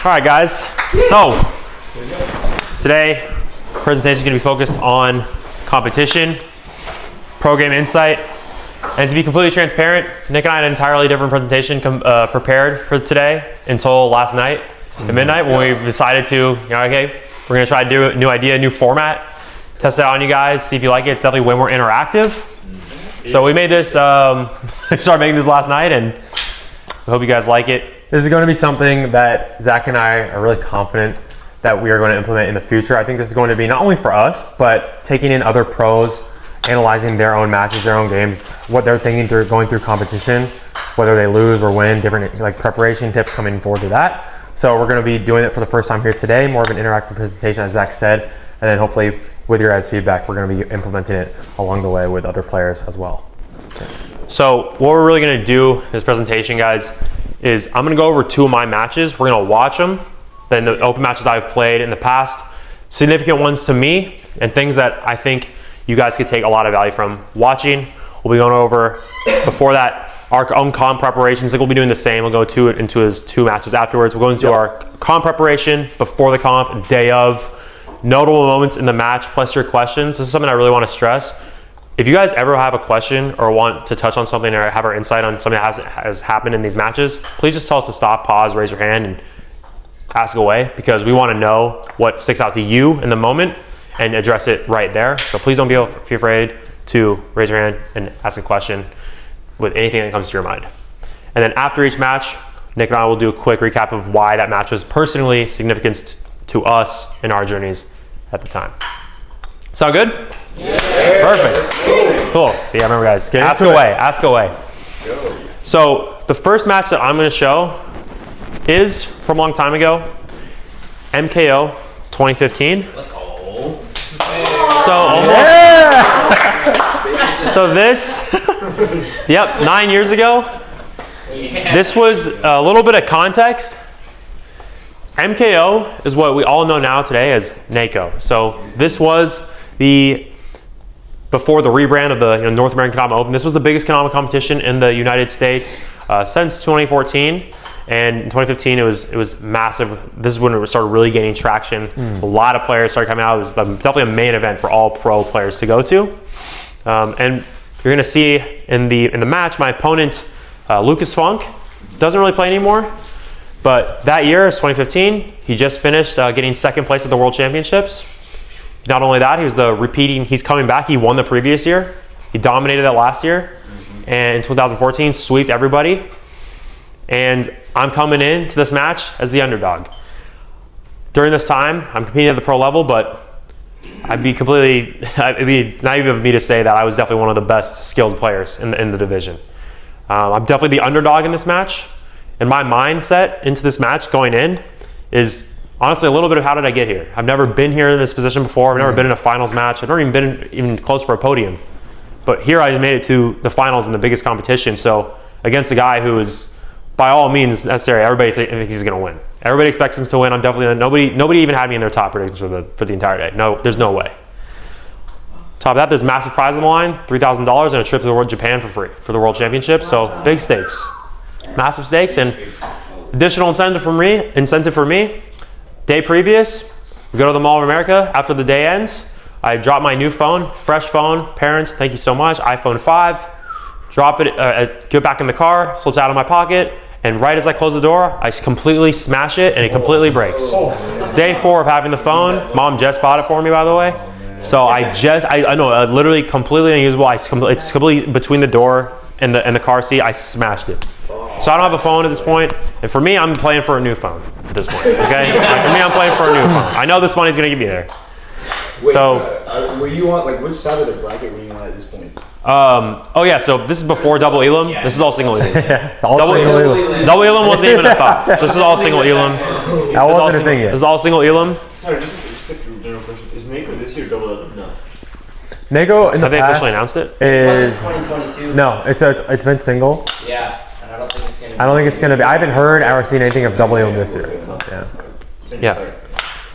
right, guys. So today, presentation is going to be focused on competition, pro game insight, and to be completely transparent, Nick and I had an entirely different presentation prepared for today until last night at midnight when we decided to, okay, we're going to try to do a new idea, new format, test it out on you guys, see if you like it. It's definitely way more interactive. So we made this, started making this last night, and I hope you guys like it. This is going to be something that Zach and I are really confident that we are going to implement in the future. I think this is going to be not only for us, but taking in other pros, analyzing their own matches, their own games, what they're thinking through going through competition, whether they lose or win, different like preparation tips coming forward to that. So we're going to be doing it for the first time here today, more of an interactive presentation as Zach said, and then hopefully with your guys' feedback, we're going to be implementing it along the way with other players as well. So what we're really going to do in this presentation, guys, is I'm going to go over two of my matches. We're going to watch them, then the open matches I've played in the past, significant ones to me, and things that I think you guys could take a lot of value from watching. We'll be going over, before that, our own comp preparations. Like we'll be doing the same. We'll go into his two matches afterwards. We'll go into our comp preparation before the comp, day of, notable moments in the match, plus your questions. This is something I really want to stress. If you guys ever have a question or want to touch on something or have our insight on something that has happened in these matches, please just tell us to stop, pause, raise your hand, and ask away, because we want to know what sticks out to you in the moment and address it right there. So please don't be afraid to raise your hand and ask a question with anything that comes to your mind. And then after each match, Nick and I will do a quick recap of why that match was personally significant to us in our journeys at the time. Sound good? Yeah. Perfect. Cool. So yeah, remember guys, ask away. Go. So the first match that I'm going to show is from a long time ago, MKO 2015. Let's go. So almost. Yeah. So this, yep, 9 years ago. Yeah. This was a little bit of context. MKO is what we all know now today as NACO. So this was before the rebrand of the North American Kendama Open. This was the biggest Kendama competition in the United States since 2014, and in 2015 it was massive. This is when it started really gaining traction. A lot of players started coming out. It was definitely a main event for all pro players to go to. And you're going to see in the match, my opponent Lucas Funk doesn't really play anymore, but that year is 2015. He just finished getting second place at the World Championships. Not only that, he's coming back. He won the previous year. He dominated that last year. And in 2014, sweeped everybody. And I'm coming into this match as the underdog. During this time, I'm competing at the pro level, but it'd be naive of me to say that I was definitely one of the best skilled players in the division. I'm definitely the underdog in this match. And my mindset into this match going in is honestly a little bit of how did I get here? I've never been here in this position before. I've never been in a finals match. I've never even been close for a podium. But here I made it to the finals in the biggest competition. So against a guy who is by all means necessary, everybody thinks he's going to win. Everybody expects him to win. I'm definitely nobody even had me in their top predictions for the entire day. No, there's no way. Top of that, there's massive prize on the line, $3,000 and a trip to Japan for free for the World Championship. So big stakes, massive stakes, and additional incentive for me. Day previous, we go to the Mall of America. After the day ends, I drop my new phone, fresh phone. Parents, thank you so much. iPhone 5. Drop it, get back in the car, slips out of my pocket, and right as I close the door, I completely smash it and it completely breaks. Day 4 of having the phone. Mom just bought it for me, by the way. So I know, literally completely unusable. It's completely between the door and the car seat. I smashed it. So I don't have a phone at this point, and for me, I'm playing for a new phone at this point, okay? For me, I'm playing for a new phone. I know this money's gonna get me there. Wait, were you on, which side of the bracket were you on at this point? Oh yeah, so this is before double Elam. This is all single Elam. It's all double Elam. Double Elam wasn't even a thought. So this is all single Elam. That wasn't a thing yet. This is all single Elam. Sorry, just a general question. Is NACO this year double Elam? No. NACO in the past. Have they officially announced it? Is 2022. No, it's been single. Yeah. I don't think it's going to be. I haven't heard or seen anything of double Elam this year. Yeah.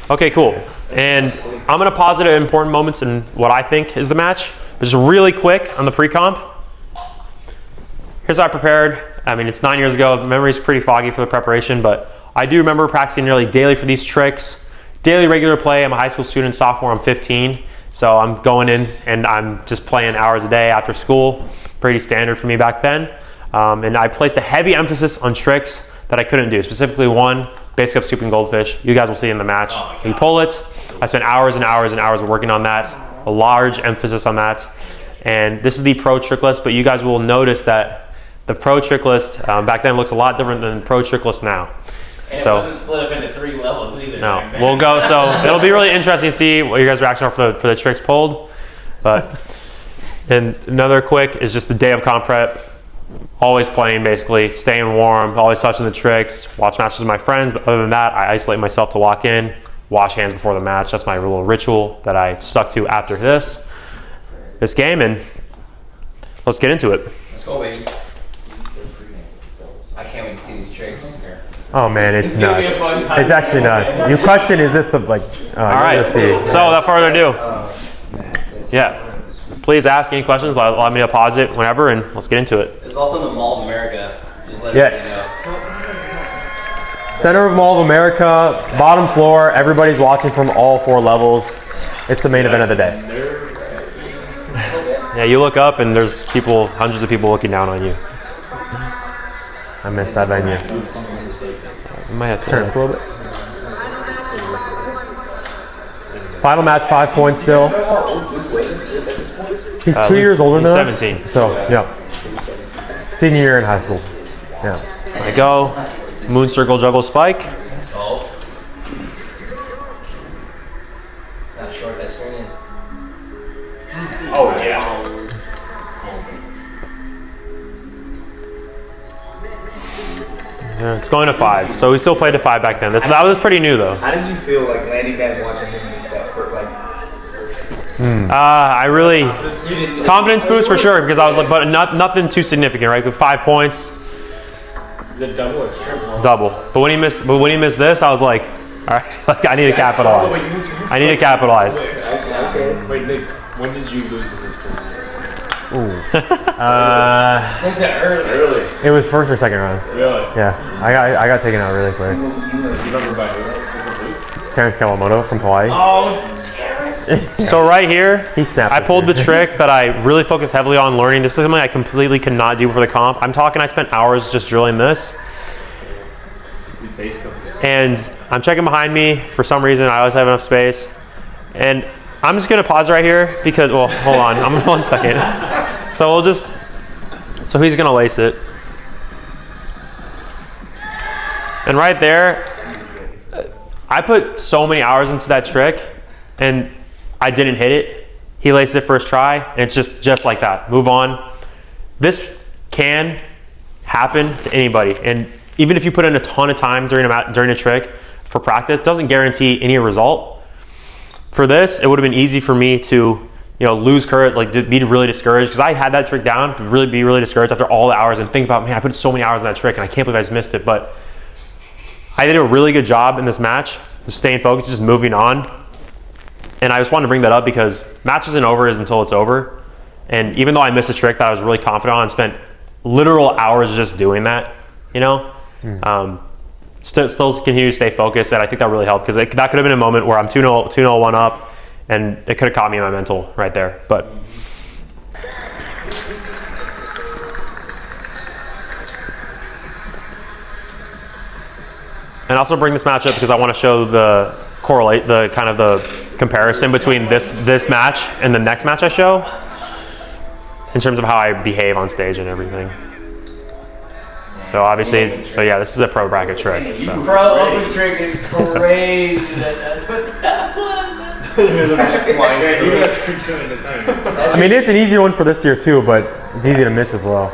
Okay, cool. And I'm going to pause it at important moments in what I think is the match. But just really quick on the pre-comp. Here's how I prepared. I mean, it's 9 years ago. The memory's pretty foggy for the preparation, but I do remember practicing nearly daily for these tricks. Daily regular play, I'm a high school student, sophomore, I'm 15. So I'm going in and I'm just playing hours a day after school. Pretty standard for me back then. And I placed a heavy emphasis on tricks that I couldn't do. Specifically one, basic up scooping goldfish. You guys will see in the match. You pull it. I spent hours and hours and hours working on that. A large emphasis on that. And this is the pro trick list, but you guys will notice that the pro trick list back then looks a lot different than the pro trick list now. And so, it wasn't split up into 3 levels either. No, we'll go. So it'll be really interesting to see what your guys' reaction are for the tricks pulled. But and another quick is just the day of comp prep. Always playing, basically staying warm, always touching the tricks. Watch matches with my friends, but other than that, I isolate myself to walk in, wash hands before the match. That's my little ritual that I stuck to after this game, and let's get into it. Let's go, baby. I can't wait to see these tricks. Oh man, it's gonna be a nuts. fun time. It's actually nuts. Your question is this the like? All right. Let's see. So without further ado, yeah. Please ask any questions. Allow me to pause it whenever, and let's get into it. It's also in the Mall of America. Just let Yes. it know. Center of Mall of America, bottom floor. Everybody's watching from all 4 levels. It's the main event of the day. Yeah, you look up, and there's people, hundreds of people looking down on you. I missed that venue. You might have to Turn it a little bit. Final match, 5 points still. He's 2 years older he's than us. 17. So, yeah. Senior year in high school. Yeah. I go. Moon circle juggle spike. Oh. How short that screen is. Oh yeah. Yeah, it's going to 5. So we still played to 5 back then. That was pretty new though. How did you feel like landing that and watching him miss that for like? I really You didn't. confidence boost for sure because I was like, but nothing too significant, right? With 5 points, The double or triple? double. But when he missed this, I was like, all right, like I need to capitalize. I need to capitalize. Wait, Nick, when did you lose in this tournament? Is that early? It was first or second round. Really? Yeah. I got taken out really quick. You remember by who? Was it Luke? Terrence Kawamoto from Hawaii. Oh, Terrence. So right here, He snapped. I this pulled the year. trick that I really focused heavily on learning. This is something I completely could not do for the comp. I'm talking I spent hours just drilling this. Base comes. And I'm checking behind me. For some reason, I always have enough space. And I'm just gonna pause right here because, well, hold on, I'm 1 second. So so he's gonna lace it. And right there, I put so many hours into that trick and I didn't hit it. He laced it first try and it's just like that. Move on. This can happen to anybody. And even if you put in a ton of time during a trick for practice, it doesn't guarantee any result. For this, it would have been easy for me to, lose courage, like be really discouraged because I had that trick down, be really discouraged after all the hours and think about, man, I put so many hours in that trick and I can't believe I just missed it. But I did a really good job in this match, just staying focused, just moving on. And I just wanted to bring that up because match isn't over until it's over. And even though I missed a trick that I was really confident on and spent literal hours just doing that, still continue to stay focused, and I think that really helped because that could have been a moment where I'm 2-0, 1 up, and it could have caught me in my mental right there. But and also bring this match up because I want to show the comparison between this match and the next match I show in terms of how I behave on stage and everything. So obviously, yeah, this is a pro bracket trick. So. Pro open trick is crazy. That's what that was. I mean, it's an easier one for this year too, but it's easy to miss as well.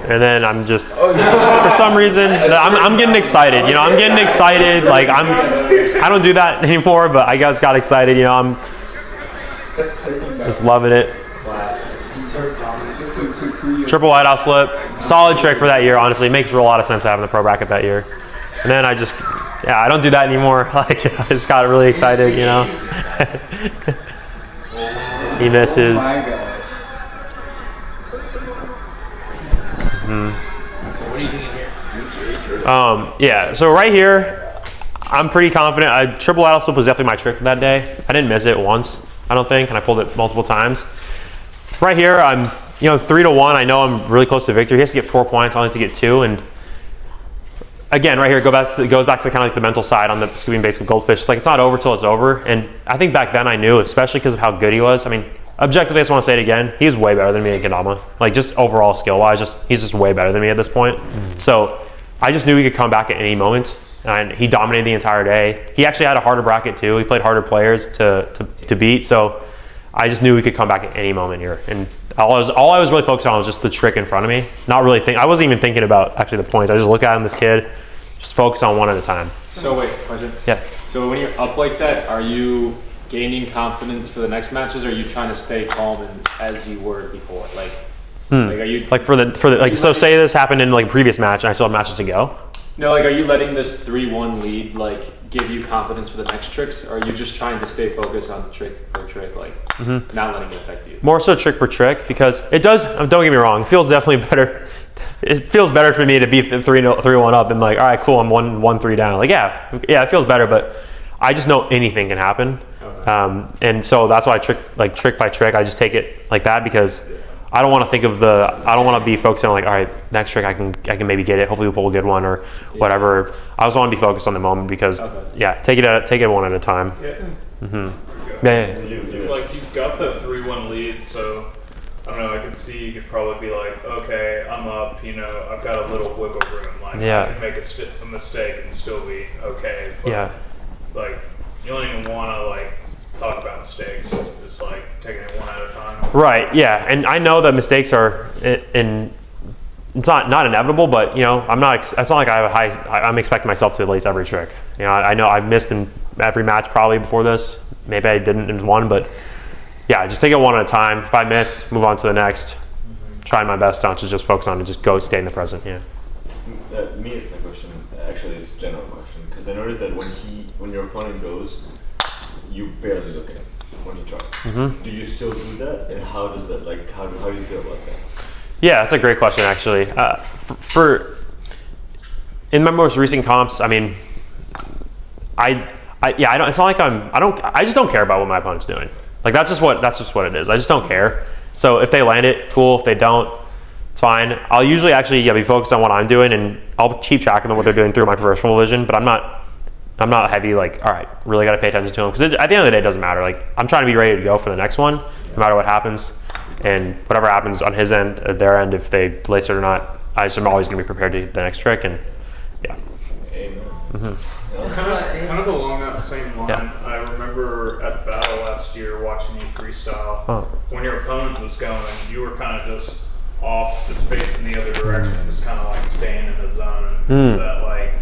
And then I'm just, for some reason, I'm getting excited. I'm getting excited. Like I don't do that anymore, but I just got excited. I'm just loving it. Triple wide out slip, solid trick for that year. Honestly, it makes a lot of sense having the pro bracket that year. And then I don't do that anymore. Like I just got really excited. He misses. What are you thinking here? Yeah, so right here, I'm pretty confident. Triple lattice flip was definitely my trick that day. I didn't miss it once, I don't think, and I pulled it multiple times. Right here, I'm 3-1. I know I'm really close to victory. He has to get 4 points. I only have to get 2. And again, right here, it goes back to kind of like the mental side on the scooping basic goldfish. It's like it's not over till it's over. And I think back then I knew, especially because of how good he was. I mean, objectively, I just want to say it again. He's way better than me in Kendama. Like just overall skill-wise, he's just way better than me at this point. So I just knew he could come back at any moment. And he dominated the entire day. He actually had a harder bracket too. He played harder players to beat. So I just knew he could come back at any moment here. And all I was really focused on was just the trick in front of me. Not really I wasn't even thinking about actually the points. I just look at him, this kid, just focus on one at a time. So wait, question. Yeah. So when you're up like that, are you gaining confidence for the next matches, or are you trying to stay calm and as you were before? Like are you like for the like so say this happened in like a previous match and I still had matches to go? No, like are you letting this 3-1 lead like give you confidence for the next tricks, or are you just trying to stay focused on the trick per trick, like not letting it affect you? More so trick per trick, because it does, don't get me wrong, it feels definitely better. It feels better for me to be 3-1 up and like, all right, cool, I'm 1-3 down. Like, yeah, it feels better, but I just know anything can happen. Okay. And so that's why I trick by trick, I just take it like that, because I don't want to think of I don't want to be focusing on like, all right, next trick I can maybe get it. Hopefully we'll pull a good one or whatever. I just want to be focused on the moment because take it one at a time. Yeah. It's like you've got the 3-1 lead, so I don't know. I can see you could probably be like, okay, I'm up. I've got a little wiggle room. Like I can make a mistake and still be okay. But like you don't even want to like talk about mistakes, just like taking it one at a time. Right, yeah, and I know that mistakes are it's not inevitable, but I'm not. It's not like I have a high. I'm expecting myself to lace every trick. I know I've missed in every match probably before this. Maybe I didn't in one, but yeah, just take it one at a time. If I miss, move on to the next. Trying my best not to just focus on it, just go stay in the present. Yeah. Me, it's a question. Actually, it's a general question, because I noticed that when your opponent goes, you barely look at him when he tries. Do you still do that? And how does that, like, how do you feel about that? Yeah, that's a great question, actually. In my most recent comps, I mean, I don't. It's not like I just don't care about what my opponent's doing. Like that's just what it is. I just don't care. So if they land it, cool. If they don't, it's fine. I'll usually actually be focused on what I'm doing, and I'll keep track of what they're doing through my peripheral vision. But I'm not heavy, like, all right, really got to pay attention to them. Because at the end of the day, it doesn't matter. Like, I'm trying to be ready to go for the next one, no matter what happens. And whatever happens on his end, their end, if they lace it or not, I'm always going to be prepared to hit the next trick. And yeah. Amen. Kind of along that same line, I remember at Battle last year watching you freestyle. When your opponent was going, you were kind of just off, just facing the other direction, just kind of like staying in the zone. Is that like,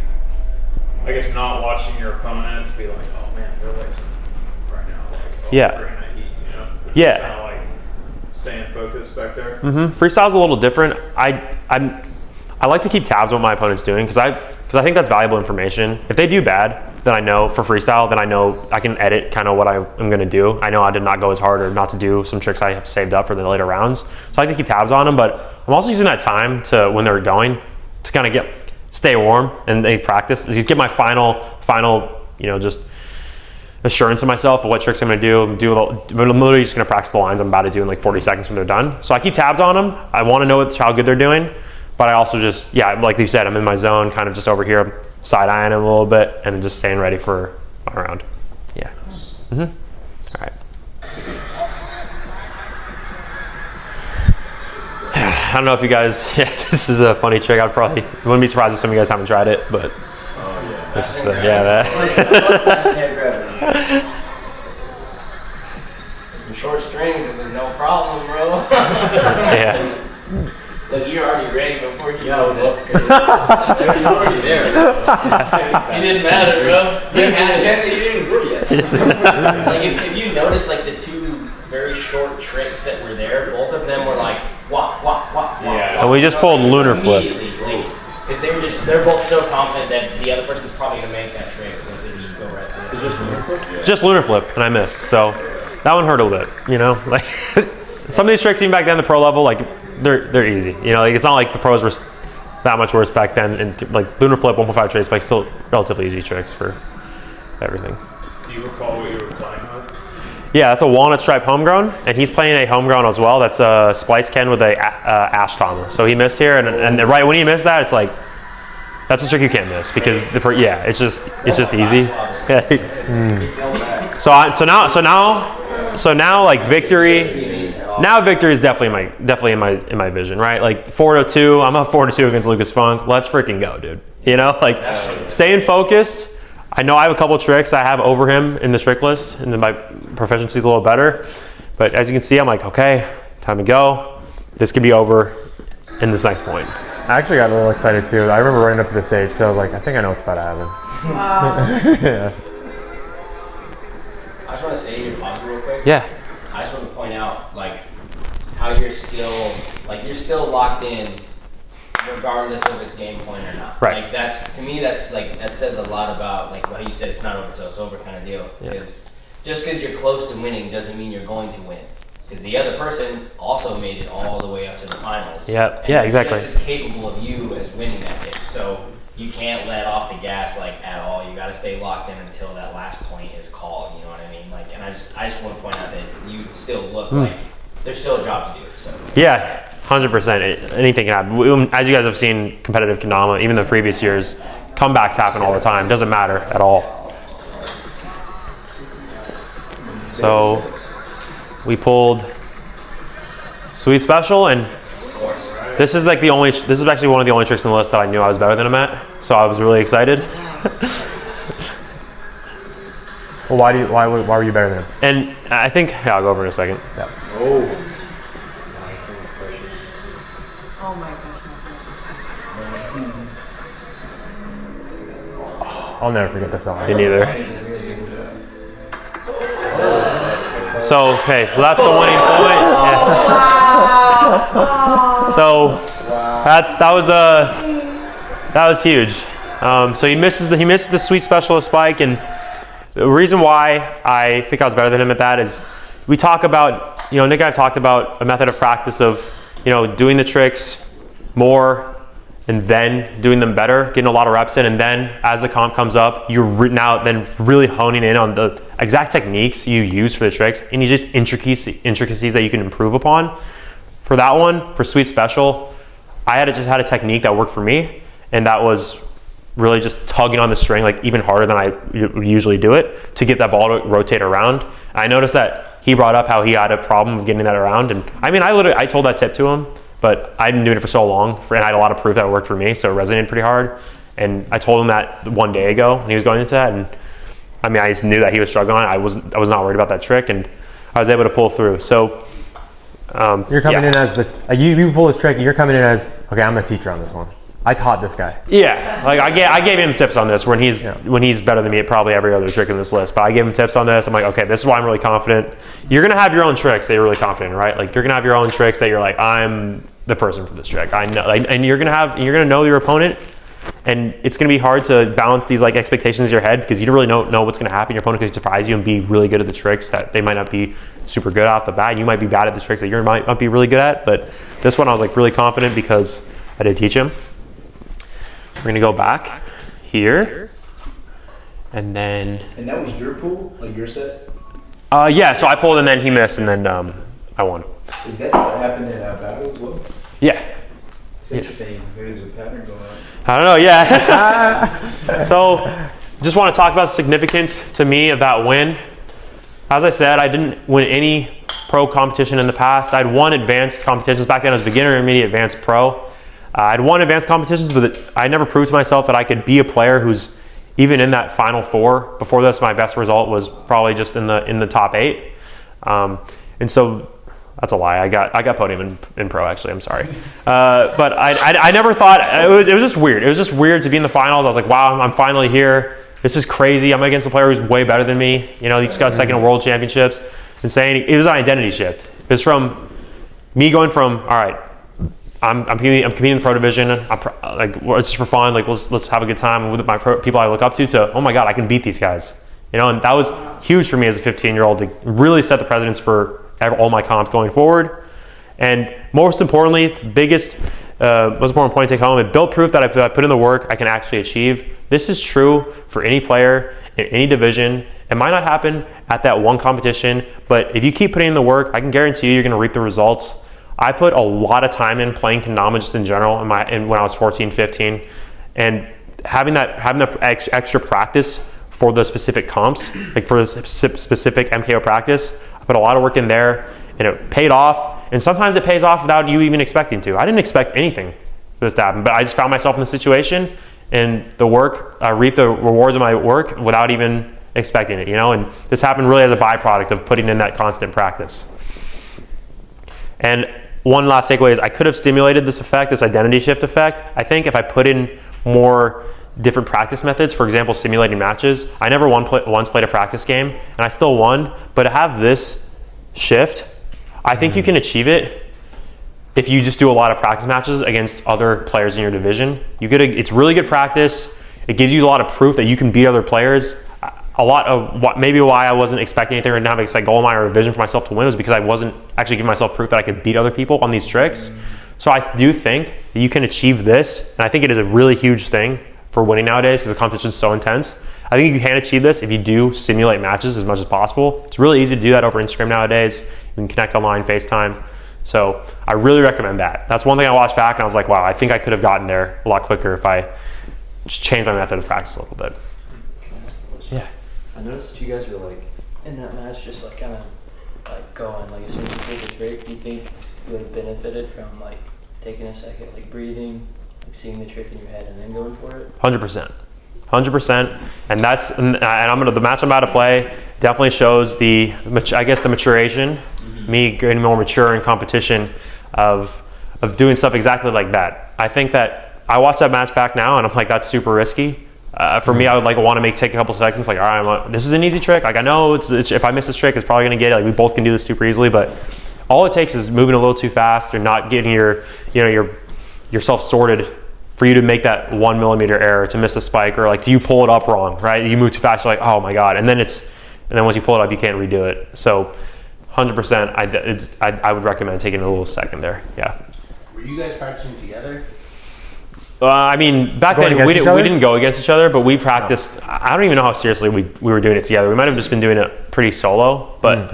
I guess, not watching your opponent to be like, oh man, they're lacing right now, like, oh, they're in that heat, Which is kind of like staying focused back there. Freestyle's a little different. I like to keep tabs on what my opponent's doing because I think that's valuable information. If they do bad, then I know for freestyle, then I know I can edit kind of what I'm going to do. I know I did not go as hard or not to do some tricks I have saved up for the later rounds. So I like to keep tabs on them, but I'm also using that time to when they're going to kind of stay warm and they practice. Just get my final, just assurance of myself of what tricks I'm going to do. I'm literally just going to practice the lines I'm about to do in like 40 seconds when they're done. So I keep tabs on them. I want to know how good they're doing, but I also just, like you said, I'm in my zone, kind of just over here, side-eyeing them a little bit, and then just staying ready for my round. Yeah. All right. I don't know if you guys, this is a funny trick. Wouldn't be surprised if some of you guys haven't tried it, but this is that. The short strings, it was no problem, bro. Yeah. Look, you're already ready before you I was up. You're already there. It didn't matter, bro. You didn't go yet. Like if you notice, like the two very short tricks that were there, both of them were like wah. And we just pulled lunar flip. Because they're both so confident that the other person's probably gonna make that trick. Like they just go right through. It's just lunar flip? Yeah. Just lunar flip, and I missed. So that one hurt a little bit, Like some of these tricks, even back then, the pro level, like they're easy. Like it's not like the pros were that much worse back then. And like lunar flip, 1.5 trace, like still relatively easy tricks for everything. Do you recall what you were playing with? Yeah, that's a walnut stripe homegrown, and he's playing a homegrown as well. That's a splice Ken with a ash comma. So he missed here, and right when he missed that, it's like that's a trick you can't miss because it's just easy. So now like victory. Now victory is definitely in my vision, right? Like 4-2. I'm up 4-2 against Lucas Funk. Let's freaking go, dude. You know, like staying focused. I know I have a couple tricks I have over him in the trick list, and then my proficiency is a little better. But as you can see, I'm like, okay, time to go. This could be over in this next point. I actually got a little excited too. I remember running up to the stage because I was like, I think I know what's about to happen. Yeah. I just want to say your pause real quick. Yeah. I just want to point out like how you're still locked in regardless of its game point or not. Right. Like that's, to me, that's like, that says a lot about like what you said, it's not over till it's over kind of deal. Because just because you're close to winning doesn't mean you're going to win. Because the other person also made it all the way up to the finals. Yep. And Yeah, they're exactly. just as capable of you as winning that game. So you can't let off the gas like at all. You got to stay locked in until that last point is called. You know what I mean? Like, and I just want to point out that you still look like there's still a job to do. So Yeah, 100%. Anything can happen. As you guys have seen, competitive Kendama, even the previous years, comebacks happen all the time. Doesn't matter at all. So we pulled Sweet Special, and this is like this is actually one of the only tricks on the list that I knew I was better than him at. So I was really excited. Well, why were you better than him? And I think I'll go over in a second. Yeah. Oh. Oh my gosh. I'll never forget this song. Me neither. So okay, so that's the winning point. Yeah. So that was huge. So he misses the Sweet Specialist spike, and the reason why I think I was better than him at that is we talk about, Nick and I have talked about a method of practice of, doing the tricks more and then doing them better, getting a lot of reps in, and then as the comp comes up, you're now then really honing in on the exact techniques you use for the tricks, and you just intricacies that you can improve upon. For that one, for Sweet Special, I just had a technique that worked for me, and that was really just tugging on the string like even harder than I usually do it to get that ball to rotate around. I noticed that he brought up how he had a problem of getting that around, and I told that tip to him, but I've been doing it for so long, and I had a lot of proof that it worked for me, so it resonated pretty hard. And I told him that one day ago when he was going into that, and I just knew that he was struggling. I was not worried about that trick, and I was able to pull through. So you're coming in as you pull this trick. You're coming in as, okay, I'm the teacher on this one. I taught this guy. Yeah, like I gave him tips on this when he's better than me at probably every other trick in this list. But I gave him tips on this. I'm like, okay, this is why I'm really confident. You're gonna have your own tricks that you're really confident in, right? Like you're gonna have your own tricks that you're like, I'm the person for this trick. I know, and you're gonna know your opponent, and it's gonna be hard to balance these like expectations in your head because you don't really know what's gonna happen. Your opponent could surprise you and be really good at the tricks that they might not be super good off the bat. You might be bad at the tricks that you might not be really good at. But this one I was like really confident because I did teach him. We're gonna go back here, and then. And that was your pool, like your set? Yeah. So I pulled, and then he missed, and then I won. Is that what happened in battle as well? Yeah. It's interesting. There's a pattern going on. I don't know. Yeah. So, just want to talk about the significance to me of that win. As I said, I didn't win any pro competition in the past. I'd won advanced competitions back then. I was beginner, intermediate, advanced, pro. I'd won advanced competitions, but I never proved to myself that I could be a player who's even in that final four. Before this, my best result was probably just in the top 8. And so that's a lie. I got podium in pro, actually. I'm sorry. But I never thought, it was just weird. It was just weird to be in the finals. I was like, wow, I'm finally here. This is crazy. I'm against a player who's way better than me. He just got second in world championships. And saying it was an identity shift. It was from me going from, all right, I'm competing in the pro division. It's just for fun. Like let's have a good time with my people I look up to. Oh my God, I can beat these guys. And that was huge for me as a 15-year-old to really set the precedence for all my comps going forward. And most importantly, most important point to take home, it built proof that if I put in the work, I can actually achieve. This is true for any player, in any division. It might not happen at that one competition, but if you keep putting in the work, I can guarantee you're gonna reap the results. I put a lot of time in playing Kendama just in general when I was 14, 15, and having that extra practice for the specific comps, like for the specific MKO practice, I put a lot of work in there, and it paid off. And sometimes it pays off without you even expecting to. I didn't expect anything for this to happen, but I just found myself in the situation, and the work, I reaped the rewards of my work without even expecting it, you know? And this happened really as a byproduct of putting in that constant practice. And one last takeaway is I could have stimulated this effect, this identity shift effect. I think if I put in more different practice methods, for example, simulating matches. I never once played a practice game, and I still won, but to have this shift, I think you can achieve it if you just do a lot of practice matches against other players in your division. It's really good practice. It gives you a lot of proof that you can beat other players. A lot of maybe why I wasn't expecting anything or didn't have a goal in mind or a vision for myself to win was because I wasn't actually giving myself proof that I could beat other people on these tricks. So I do think that you can achieve this, and I think it is a really huge thing for winning nowadays because the competition is so intense. I think you can achieve this if you do simulate matches as much as possible. It's really easy to do that over Instagram nowadays. You can connect online, FaceTime. So I really recommend that. That's one thing I watched back and I was like, wow, I think I could have gotten there a lot quicker if I just changed my method of practice a little bit. Yeah. I noticed that you guys were like in that match, just like kind of like going like as soon as you did the trick. Do you think you like benefited from like taking a second, like breathing, like seeing the trick in your head and then going for it? 100%. 100%. And that's, and the match I'm about to play definitely shows the maturation, me getting more mature in competition of doing stuff exactly like that. I think that I watch that match back now and I'm like, that's super risky. For me, I would like want to take a couple seconds, like, all right, this is an easy trick. Like I know it's if I miss this trick, it's probably gonna get it. Like we both can do this super easily, but all it takes is moving a little too fast or not getting yourself sorted for you to make that 1 millimeter error, to miss a spike, or like do you pull it up wrong, right? You move too fast, you're like, oh my god, and then once you pull it up, you can't redo it. So 100%, I would recommend taking a little second there. Yeah. Were you guys practicing together? I mean, back then we didn't go against each other, but we practiced. No. I don't even know how seriously we were doing it together. We might have just been doing it pretty solo, but.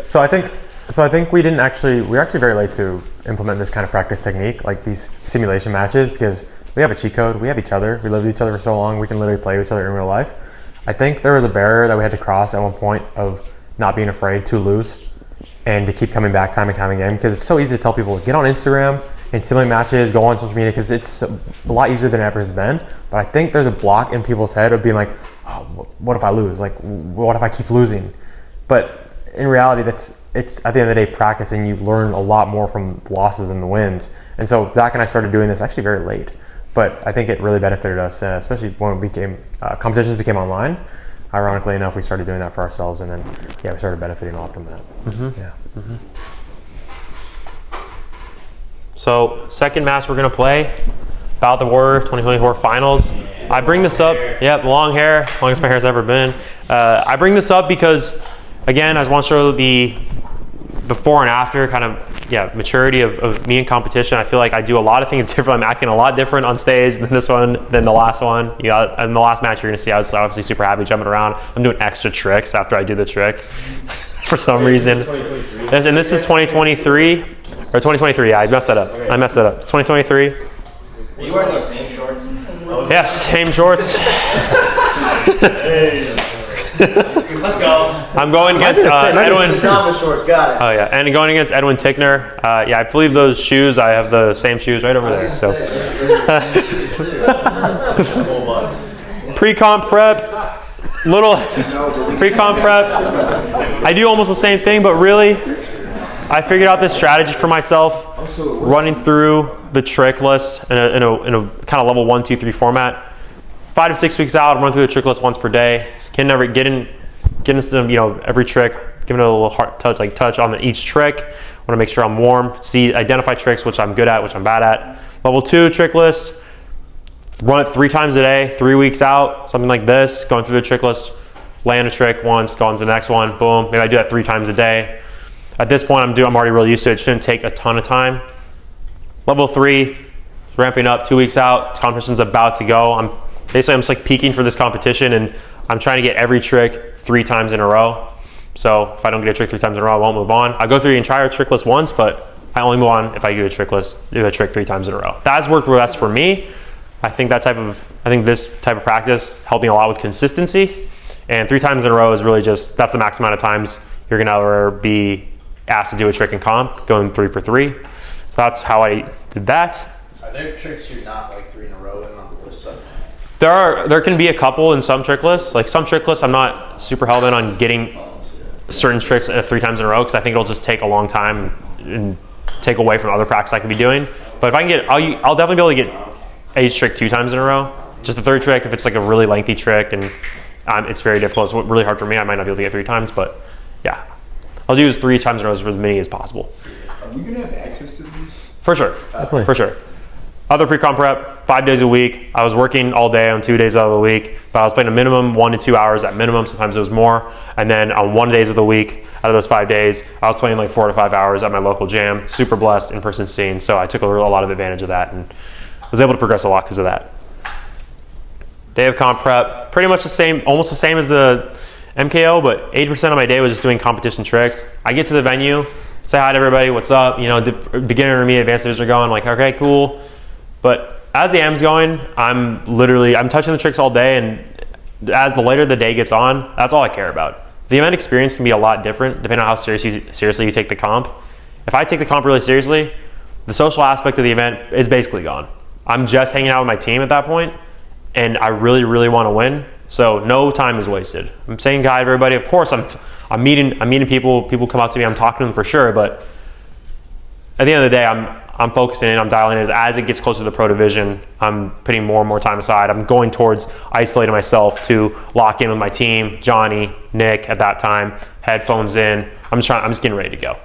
So I think we were actually very late to implement this kind of practice technique, like these simulation matches, because we have a cheat code, we have each other, we lived with each other for so long, we can literally play with each other in real life. I think there was a barrier that we had to cross at one point of not being afraid to lose and to keep coming back time and time again, because it's so easy to tell people, get on Instagram and simulate matches, go on social media, because it's a lot easier than it ever has been. But I think there's a block in people's head of being like, oh, what if I lose? Like, what if I keep losing? But in reality, it's at the end of the day practice, and you learn a lot more from losses than the wins. And so Zach and I started doing this actually very late, but I think it really benefited us, especially when competitions became online. Ironically enough, we started doing that for ourselves, and then we started benefiting a lot from that. So second match we're gonna play, Battle of the Warrior 2024 finals. I bring this up, long hair, longest my hair's ever been. I bring this up because, again, I just want to show the before and after kind of maturity of me in competition. I feel like I do a lot of things different. I'm acting a lot different on stage than this one, than the last one. In the last match you're gonna see, I was obviously super happy jumping around. I'm doing extra tricks after I do the trick for some reason. And this is 2023. Or 2023, yeah, I messed that up. 2023. Are you wearing those same shorts? Yes, same shorts. Let's go. I'm going against Edwin. Pajama shorts, got it. Oh yeah, and going against Edwin Tickner. I believe those shoes, I have the same shoes right over there. So pre-comp prep, little pre-comp prep. I do almost the same thing, but really, I figured out this strategy for myself, running through the trick list in a kind of level 1, 2, 3 format. 5 to 6 weeks out, I'm running through the trick list once per day. Can never get into every trick, giving it a little heart touch on each trick. Want to make sure I'm warm, identify tricks which I'm good at, which I'm bad at. Level 2 trick list, run it 3 times a day, 3 weeks out, something like this. Going through the trick list, land a trick once, go on to the next one, boom. Maybe I do that 3 times a day. At this point, I'm already really used to it. It shouldn't take a ton of time. Level 3, ramping up 2 weeks out. Competition's about to go. I'm just like peaking for this competition, and I'm trying to get every trick 3 times in a row. So if I don't get a trick 3 times in a row, I won't move on. I go through the entire trick list once, but I only move on if I do a trick 3 times in a row. That's worked best for me. I think this type of practice helped me a lot with consistency. And 3 times in a row is really just, that's the max amount of times you're gonna ever be asked to do a trick in comp, going 3 for 3. So that's how I did that. Are there tricks you're not like 3 in a row and on the list of? There can be a couple in some trick lists. Like some trick lists, I'm not super hell bent on getting certain tricks 3 times in a row because I think it'll just take a long time and take away from other practice I could be doing. But if I can get, I'll definitely be able to get a trick 2 times in a row. Just the third trick, if it's like a really lengthy trick and it's very difficult, it's really hard for me, I might not be able to get 3 times, but yeah. I'll do 3 times in a row for as many as possible. Are we gonna have access to these? For sure, Definitely. for sure. Other pre-comp prep, 5 days a week. I was working all day on 2 days out of the week, but I was playing a minimum 1 to 2 hours at minimum. Sometimes it was more. And then on 1 days of the week, out of those 5 days, I was playing like 4 to 5 hours at my local gym. Super blessed in-person scene. So I took a lot of advantage of that and was able to progress a lot because of that. Day of comp prep, pretty much the same, almost the same as the MKO, but 80% of my day was just doing competition tricks. I get to the venue, say hi to everybody, what's up, you know, beginner, intermediate, advanced division are going, like, okay, cool. But as the M's going, I'm touching the tricks all day, and as the later the day gets on, that's all I care about. The event experience can be a lot different depending on how seriously you take the comp. If I take the comp really seriously, the social aspect of the event is basically gone. I'm just hanging out with my team at that point, and I really, really want to win. So no time is wasted. I'm saying hi to everybody. Of course, I'm meeting people. People come up to me. I'm talking to them for sure. But at the end of the day, I'm focusing in. I'm dialing in. As it gets closer to the pro division, I'm putting more and more time aside. I'm going towards isolating myself to lock in with my team. Johnny, Nick at that time, headphones in. I'm just getting ready to go.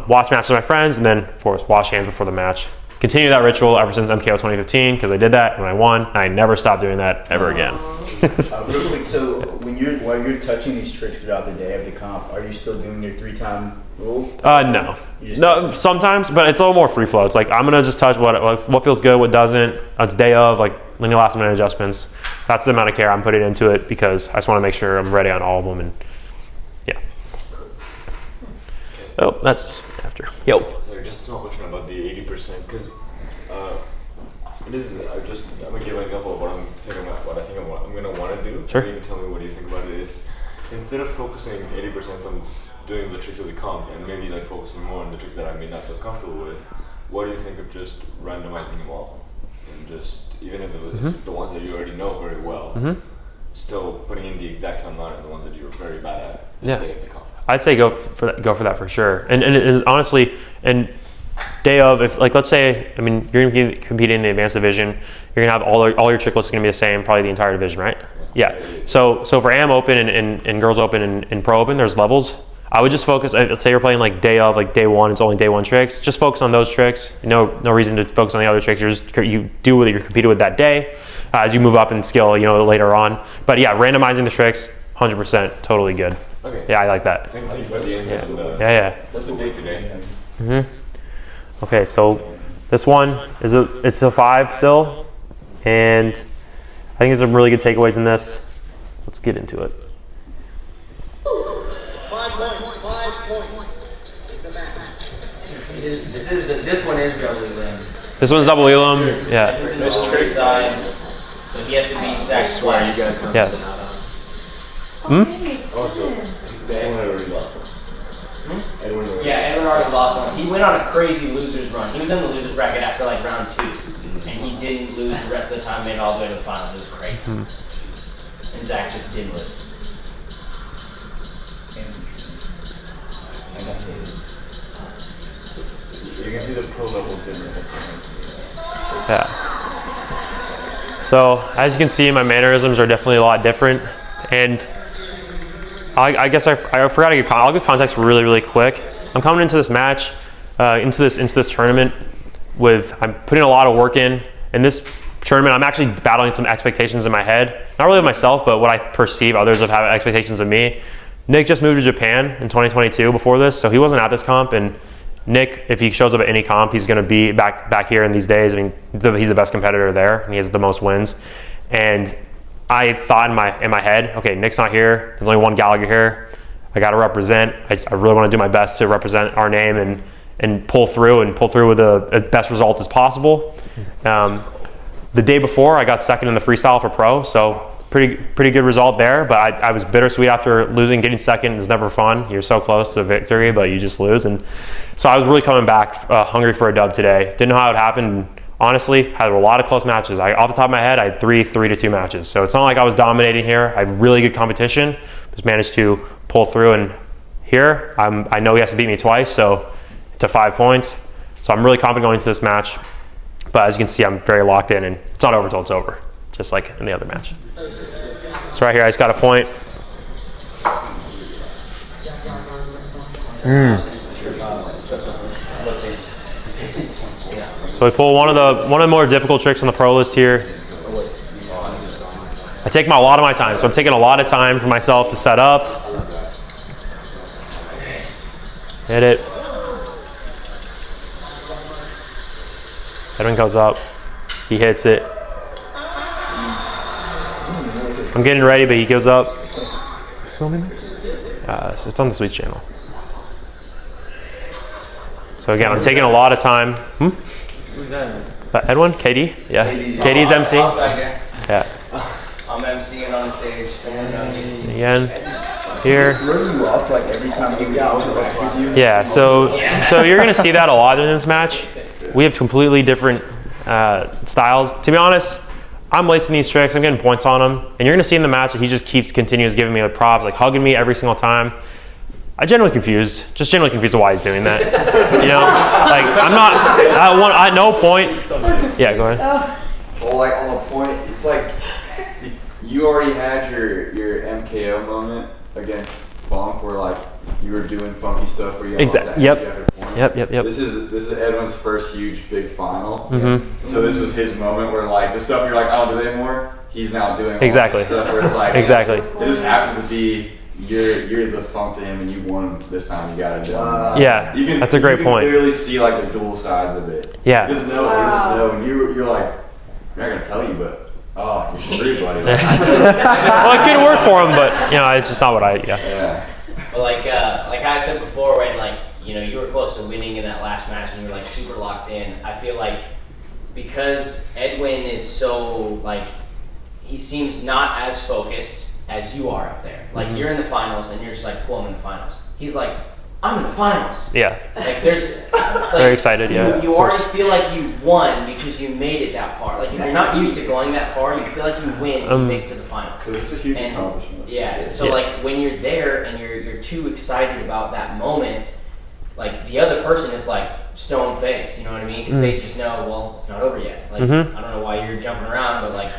Watch matches with my friends, and then of course wash hands before the match. Continue that ritual ever since MKO 2015 because I did that when I won, and I never stopped doing that ever again. Real quick, so while you're touching these tricks throughout the day of the comp, are you still doing your 3-time rule? No, sometimes, but it's a little more free flow. It's like I'm gonna just touch what feels good, what doesn't. It's day of, like any last minute adjustments. That's the amount of care I'm putting into it because I just want to make sure I'm ready on all of them. And yeah. Oh, that's after. Yo. Just a small question about the 80% because this is I'm gonna give an example of what I think I'm gonna want to do. Sure. You can tell me what you think about it. Is instead of focusing 80% on doing the tricks of the comp and maybe like focusing more on the tricks that I may not feel comfortable with, what do you think of just randomizing them all and just even if it's the ones that you already know very well, still putting in the exact same amount of the ones that you're very bad at the day of the comp? I'd say go for that for sure. And it is honestly, and day of, if like let's say, I mean, you're gonna compete in the advanced division, you're gonna have all your trick lists gonna be the same, probably the entire division, right? Yeah. So for AM Open and Girls Open and Pro Open, there's levels. I would just focus. Let's say you're playing like day of, like day one. It's only day one tricks. Just focus on those tricks. No reason to focus on the other tricks. You do what you're competing with that day. As you move up in skill, later on. But yeah, randomizing the tricks, 100%, totally good. Okay. Yeah, I like that. Thank you for the insight. Yeah. That's the day today. Okay, so this one it's a 5 still, and I think there's some really good takeaways in this. Let's get into it. 5 points is the match. This one is double elim. This one's double elim. Yeah. This is trick side, so he has to beat Zack twice. Yes. Yeah, Edwin already lost once. He went on a crazy losers run. He was in the losers bracket after like round 2, and he didn't lose the rest of the time. Made it all the way to the finals. It was crazy. And Zack just didn't lose. You can see the pro level different. Yeah. So as you can see, my mannerisms are definitely a lot different, and I guess I forgot to I'll give context really, really quick. I'm coming into this match, into this tournament I'm putting a lot of work in this tournament. I'm actually battling some expectations in my head, not really of myself, but what I perceive others have expectations of me. Nick just moved to Japan in 2022 before this, so he wasn't at this comp, and Nick, if he shows up at any comp, he's going to be back here in these days. I mean, he's the best competitor there, and he has the most wins. And I thought in my head, okay, Nick's not here. There's only one Gallagher here. I got to represent. I really want to do my best to represent our name and pull through with the best result as possible. The day before, I got second in the freestyle for pro, so pretty good result there. But I was bittersweet after losing. Getting second is never fun. You're so close to victory, but you just lose. And so I was really coming back hungry for a dub today. Didn't know how it happened. Honestly, had a lot of close matches. Off the top of my head, I had 3-2 matches. So it's not like I was dominating here. I had really good competition. Just managed to pull through, and here I know he has to beat me twice, so to 5 points. So I'm really confident going into this match. But as you can see, I'm very locked in, and it's not over until it's over, just like in the other match. So right here, I just got a point. So we pull one of the more difficult tricks on the pro list here. I take a lot of my time, so I'm taking a lot of time for myself to set up. Hit it. Edwin goes up. He hits it. I'm getting ready, but he goes up. Who's filming this? So it's on the Sweets channel. So again, I'm taking a lot of time. Who's that? Edwin? KD? Yeah. KD's MC. Yeah. I'm emceeing on stage. Again, here. Throw you off like every time we interact with you. Yeah, so you're gonna see that a lot in this match. We have completely different styles. To be honest, I'm late in these tricks. I'm getting points on them, and you're gonna see in the match that he just continues giving me like props, like hugging me every single time. I'm generally confused of why he's doing that. You know, like I'm not at no point. Yeah, go ahead. Well, like on the point, it's like you already had your MKO moment against Funk, where like you were doing funky stuff where you exactly. Yep. This is Edwin's first huge big final. So this was his moment where like the stuff you're like I don't do that anymore. He's now doing all exactly. Stuff where it's like exactly. It just happens to be you're the Funk to him, and you won this time. You got it done. Yeah, that's a great point. You can clearly see like the dual sides of it. Yeah. He doesn't know, and you're like, I'm not gonna tell you, but you're screwed, buddy. Well, it could work for him, but you know, it's just not what I. Yeah. But like I said before, when like you were close to winning in that last match and you were like super locked in. I feel like because Edwin is so like he seems not as focused as you are up there. Like you're in the finals and you're just like, cool, I'm in the finals. He's like, I'm in the finals. Yeah. Like there's like, very excited. Yeah. You already feel like you won because you made it that far. Like if you're not used to going that far, you feel like you win if you make it to the finals. So it's a huge accomplishment. Yeah. So like when you're there and you're too excited about that moment, like the other person is like stone faced, you know what I mean? Because they just know, well, it's not over yet. Like I don't know why you're jumping around, but like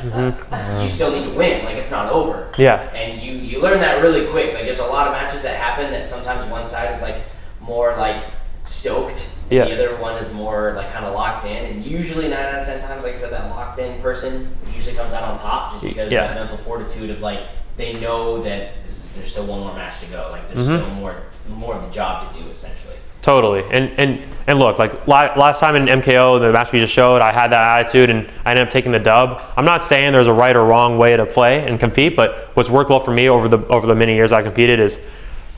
you still need to win. Like it's not over. Yeah. And you learn that really quick. Like there's a lot of matches that happen that sometimes one side is like more like stoked. Yeah. The other one is more like kind of locked in. And usually 9 out of 10 times, like I said, that locked in person usually comes out on top just because of that mental fortitude of like they know that there's still one more match to go. Like there's still more of the job to do essentially. Totally, and look, like last time in MKO, the match we just showed, I had that attitude and I ended up taking the dub. I'm not saying there's a right or wrong way to play and compete, but what's worked well for me over the many years I competed is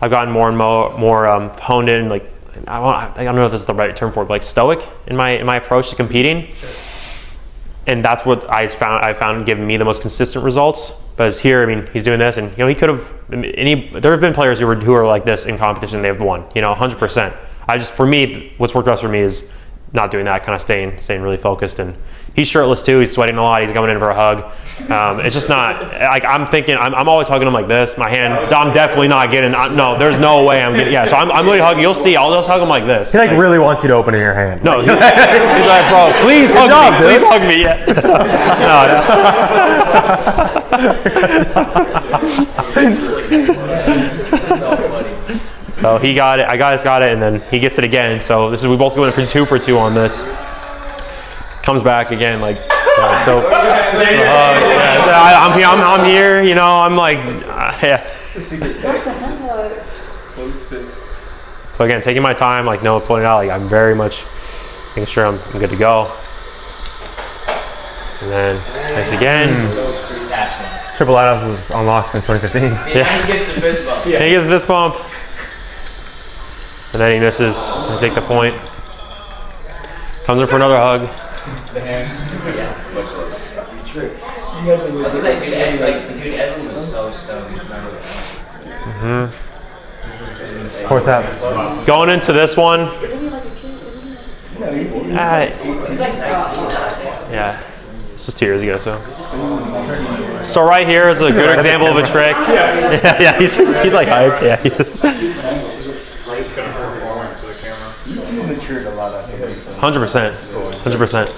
I've gotten more and more honed in. Like I don't know if this is the right term for it, but like stoic in my approach to competing. Sure. And that's what I found giving me the most consistent results. But as here, I mean, he's doing this, and he could have. There have been players who are like this in competition. They've won, 100%. For me, what's worked best for me is not doing that, kind of staying really focused. And he's shirtless too. He's sweating a lot. He's coming in for a hug. It's just not like I'm thinking. I'm always hugging him like this. My hand. I'm definitely not getting. No, there's no way I'm getting. Yeah. So I'm really hugging. You'll see. I'll just hug him like this. He really wants you to open your hand. No. He's like, bro, please hug me. Please hug me. So he got it. I got it, and then he gets it again. So we both go in for 2 for 2 on this. Comes back again, like so. I'm here. I'm like, yeah. It's a secret tactic. So again, taking my time, like Noah pointed out, like I'm very much making sure I'm good to go. And then nice again. triple lighthouse was unlocked since 2015. See, now he gets the fist bump. And he gets a fist bump. And then he misses. I take the point. Comes in for another hug. The hand. Yeah. Much love. Free trick. You got the I was like, dude, Edwin was so stoned. It's not even. Fourth tap. Going into this one. No, he's He's like 19 now. Yeah. This was 2 years ago, so right here is a good example of a trick. Yeah, he's like hyped. Yeah. He's gonna perform it to the camera. he's matured a lot, I think. 100%. 100%.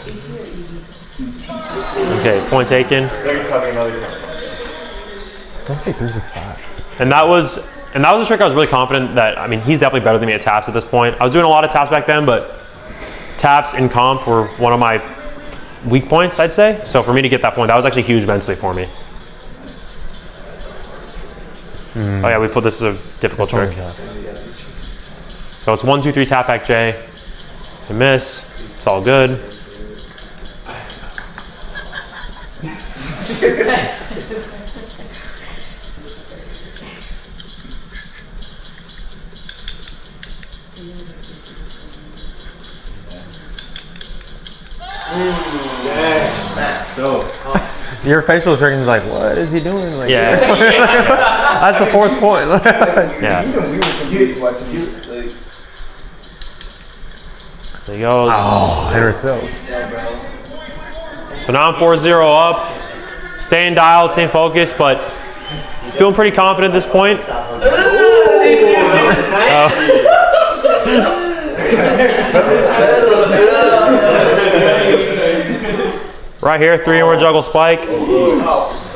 Okay, point taken. Zack's having another count. Don't say 365. And that was a trick I was really confident that, I mean, he's definitely better than me at taps at this point. I was doing a lot of taps back then, but taps in comp were one of my weak points, I'd say. So for me to get that point, that was actually huge mentally for me. Oh yeah, we put this as a difficult trick. So it's 1, 2, 3 tap back J. I miss. It's all good. Your facial expression is like, what is he doing? Like, Yeah. that's the fourth point. Yeah. Even we were confused watching you. Like, There he goes. Oh, Henry Silk. So now I'm 4-0 up. Staying dialed, staying focused, but feeling pretty confident at this point. Right here, 3-in-1 juggle spike.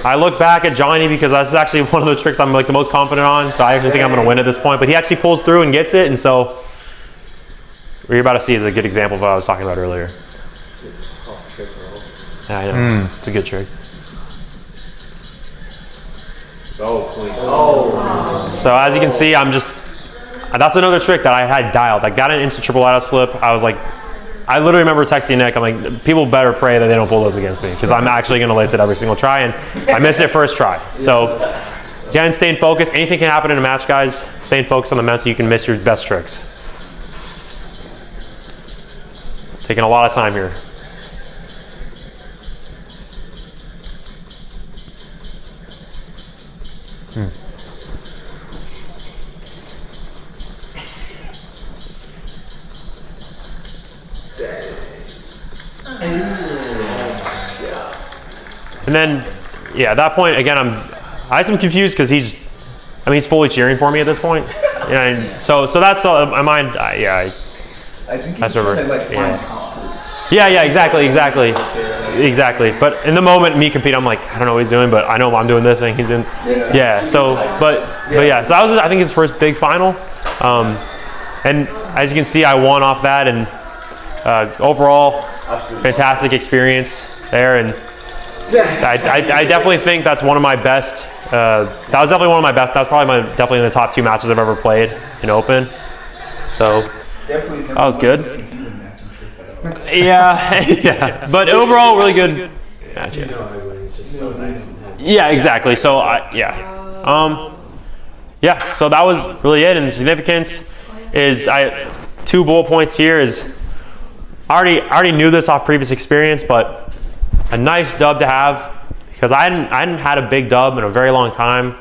I look back at Johnny because that's actually one of the tricks I'm like the most confident on. So I actually think I'm going to win at this point. But he actually pulls through and gets it, and so what you're about to see is a good example of what I was talking about earlier. Yeah, I know. It's a good trick. So clean. So as you can see, that's another trick that I had dialed. I got an instant triple lighthouse slip. I was like, I literally remember texting Nick, I'm like, people better pray that they don't pull those against me because I'm actually going to lace it every single try, and I missed it first try. So again, staying focused. Anything can happen in a match, guys. Staying focused on the mental, you can miss your best tricks. Taking a lot of time here. And then, yeah, at that point, again, I had some confused because he's fully cheering for me at this point. And so that's all, my mind, I think That's he's over. trying to like Yeah. find comfort. yeah, exactly. But in the moment, me competing, I'm like, I don't know what he's doing, but I know I'm doing this and he's doing, yeah. So, but yeah, so that was, I think, his first big final. And as you can see, I won off that, and overall, fantastic experience there. And I definitely think that's one of my best. That was definitely one of my best. That was probably definitely in the top 2 matches I've ever played in Open. So Definitely. that was good. Yeah. But overall, really good match. Yeah, exactly. So so that was really it. And the significance is 2 bullet points here is I already knew this off previous experience, but a nice dub to have because I hadn't had a big dub in a very long time.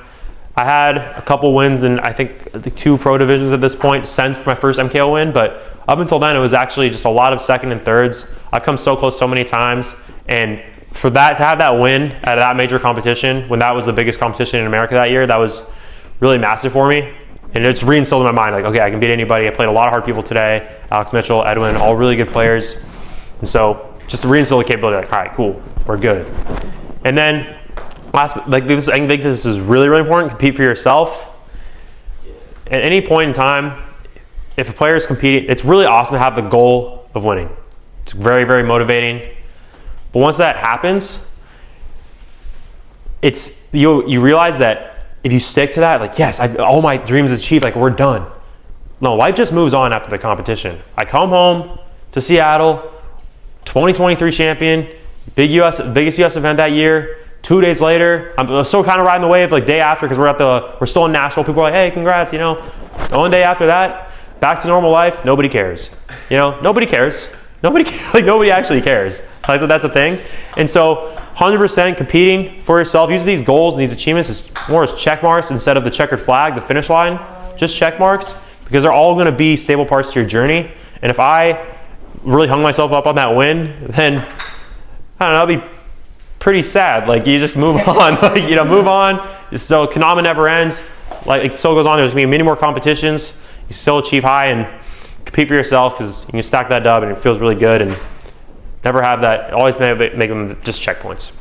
I had a couple wins in I think the 2 pro divisions at this point since my first MKO win, but up until then it was actually just a lot of second and thirds. I've come so close so many times, and for that to have that win at that major competition when that was the biggest competition in America that year, that was really massive for me. And it's reinstilled in my mind, like, okay, I can beat anybody. I played a lot of hard people today. Alex Mitchell, Edwin, all really good players. And so just to reinstill the capability, like, all right, cool, we're good. And then I think this is really, really important. Compete for yourself. At any point in time, if a player is competing, it's really awesome to have the goal of winning. It's very, very motivating. But once that happens, you realize that if you stick to that, like, yes, all my dreams achieved, like, we're done. No, life just moves on after the competition. I come home to Seattle, 2023 champion, biggest US event that year, 2 days later, I'm still kind of riding the wave like day after because we're still in Nashville. People are like, hey, congrats, you know. The one day after that, back to normal life, nobody cares. You know, nobody cares. Nobody actually cares. Like, that's a thing. And so 100% competing for yourself. Use these goals and these achievements as more as check marks instead of the checkered flag, the finish line. Just check marks because they're all going to be stable parts to your journey. And if I really hung myself up on that win, then I don't know, it'd be pretty sad. Like, you just move on. Like, you know, move on. So Kendama never ends. Like, it still goes on. There's going to be many more competitions. You still achieve high and compete for yourself because you can stack that dub and it feels really good. And never have that. Always make them just checkpoints.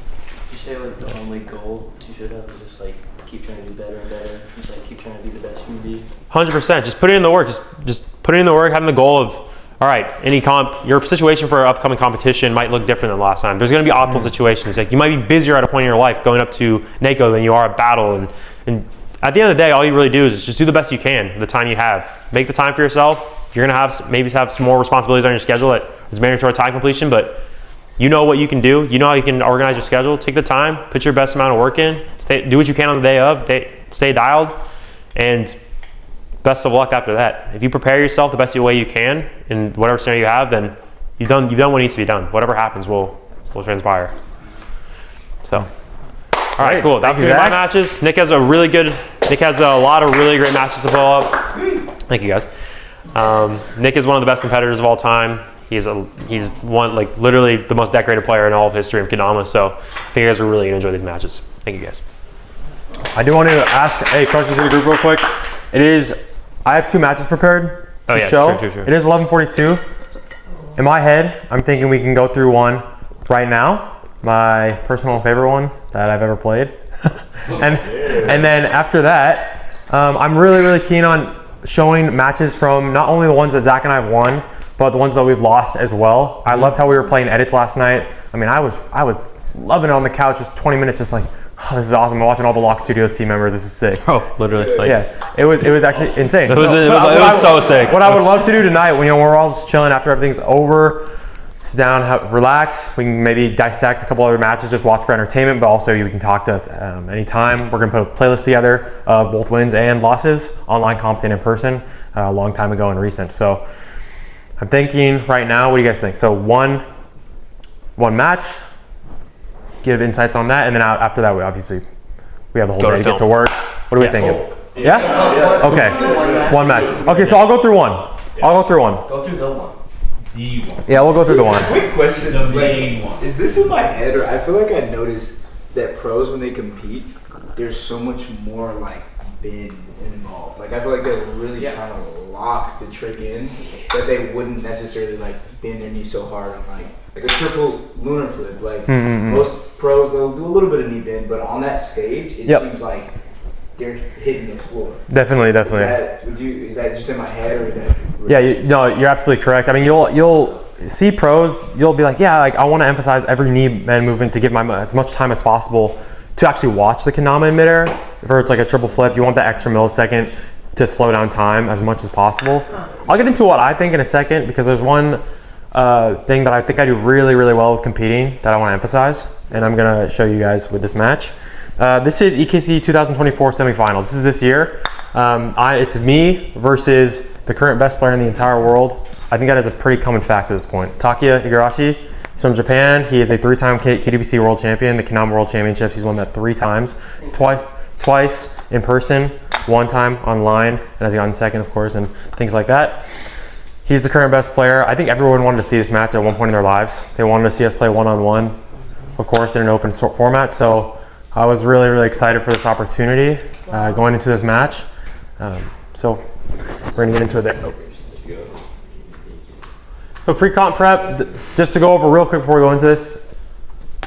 You say like the only goal you should have is just like keep trying to do better and better. Just like keep trying to be the best you can be. 100%. Just put it in the work. Just put it in the work. Having the goal of, all right, any comp, your situation for an upcoming competition might look different than last time. There's going to be optimal situations. Like, you might be busier at a point in your life going up to NACO than you are at battle. And at the end of the day, all you really do is just do the best you can the time you have. Make the time for yourself. You're going to have some more responsibilities on your schedule that is mandatory time completion, but you know what you can do. You know how you can organize your schedule. Take the time, put your best amount of work in, do what you can on the day of, stay dialed, and best of luck after that. If you prepare yourself the best way you can in whatever scenario you have, then you've done what needs to be done. Whatever happens will transpire. So, all right, cool. That's gonna be my matches. Nick has a lot of really great matches to blow up. Thank you, guys. Nick is one of the best competitors of all time. He's one, like, literally the most decorated player in all of history of Kendama. So I think you guys will really enjoy these matches. Thank you, guys. I do want to ask a question to the group real quick. I have 2 matches prepared to show. Sure. It is 11:42. In my head, I'm thinking we can go through one right now. My personal favorite one that I've ever played. and then after that, I'm really keen on showing matches from not only the ones that Zach and I have won, but the ones that we've lost as well. I loved how we were playing edits last night. I mean, I was loving it on the couch, just 20 minutes, just like, oh, this is awesome. I'm watching all the Lock Studios team members. This is sick. Oh, literally. Like, yeah, it was actually insane. It was so sick. What I would love to do tonight, when we're all just chilling after everything's over, sit down, relax. We can maybe dissect a couple other matches, just watch for entertainment, but also you can talk to us anytime. We're gonna put a playlist together of both wins and losses, online comps and in person, a long time ago and recent. So I'm thinking right now, what do you guys think? So one match, give insights on that, and then after that, we have the whole day to get to work. What are we thinking? Yeah? Okay, one match. Okay, so I'll go through one. Go through the one. The one. Yeah, we'll go through the one. Quick question. The main one. Is this in my head, or I feel like I noticed that pros, when they compete, there's so much more like bend involved. Like, I feel like they're really trying to lock the trick in that they wouldn't necessarily like bend their knee so hard on like a triple lunar flip. Like most pros, they'll do a little bit of knee bend, but on that stage, it seems like they're hitting the floor. Definitely. Is that just in my head, or is that? Yeah, you're absolutely correct. I mean, you'll see pros. You'll be like, like I want to emphasize every knee bend movement to give as much time as possible to actually watch the Kendama in midair. If it's like a triple flip, you want that extra millisecond to slow down time as much as possible. I'll get into what I think in a second, because there's one thing that I think I do really well with competing that I want to emphasize, and I'm gonna show you guys with this match. This is EKC 2024 semifinal. This is this year. It's me versus the current best player in the entire world. I think that is a pretty common fact at this point. Takuya Igarashi. He's from Japan. He is a 3-time KDBC World Champion, the Kendama World Championships. He's won that 3 times. Twice in person, 1 time online, and has gotten second, of course, and things like that. He's the current best player. I think everyone wanted to see this match at one point in their lives. They wanted to see us play one-on-one, of course, in an open format. So I was really excited for this opportunity going into this match. So we're gonna get into it there. So pre-comp prep, just to go over real quick before we go into this.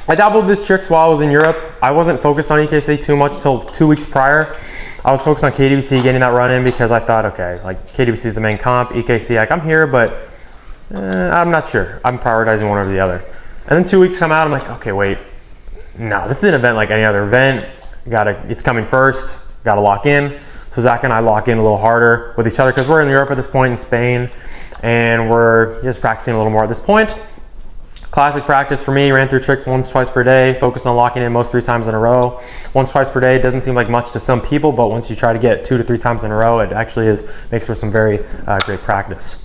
I dabbled with these tricks while I was in Europe. I wasn't focused on EKC too much until 2 weeks prior. I was focused on KDBC, getting that run in, because I thought, okay, like KDBC is the main comp, EKC, like I'm here, but I'm not sure. I'm prioritizing one over the other. And then 2 weeks come out, I'm like, okay, wait, no, this is an event like any other event. It's coming first, gotta lock in. So Zach and I lock in a little harder with each other, because we're in Europe at this point, in Spain, and we're just practicing a little more at this point. Classic practice for me, ran through tricks once, twice per day, focused on locking in most 3 times in a row. Once, twice per day doesn't seem like much to some people, but once you try to get 2 to 3 times in a row, it actually makes for some very great practice.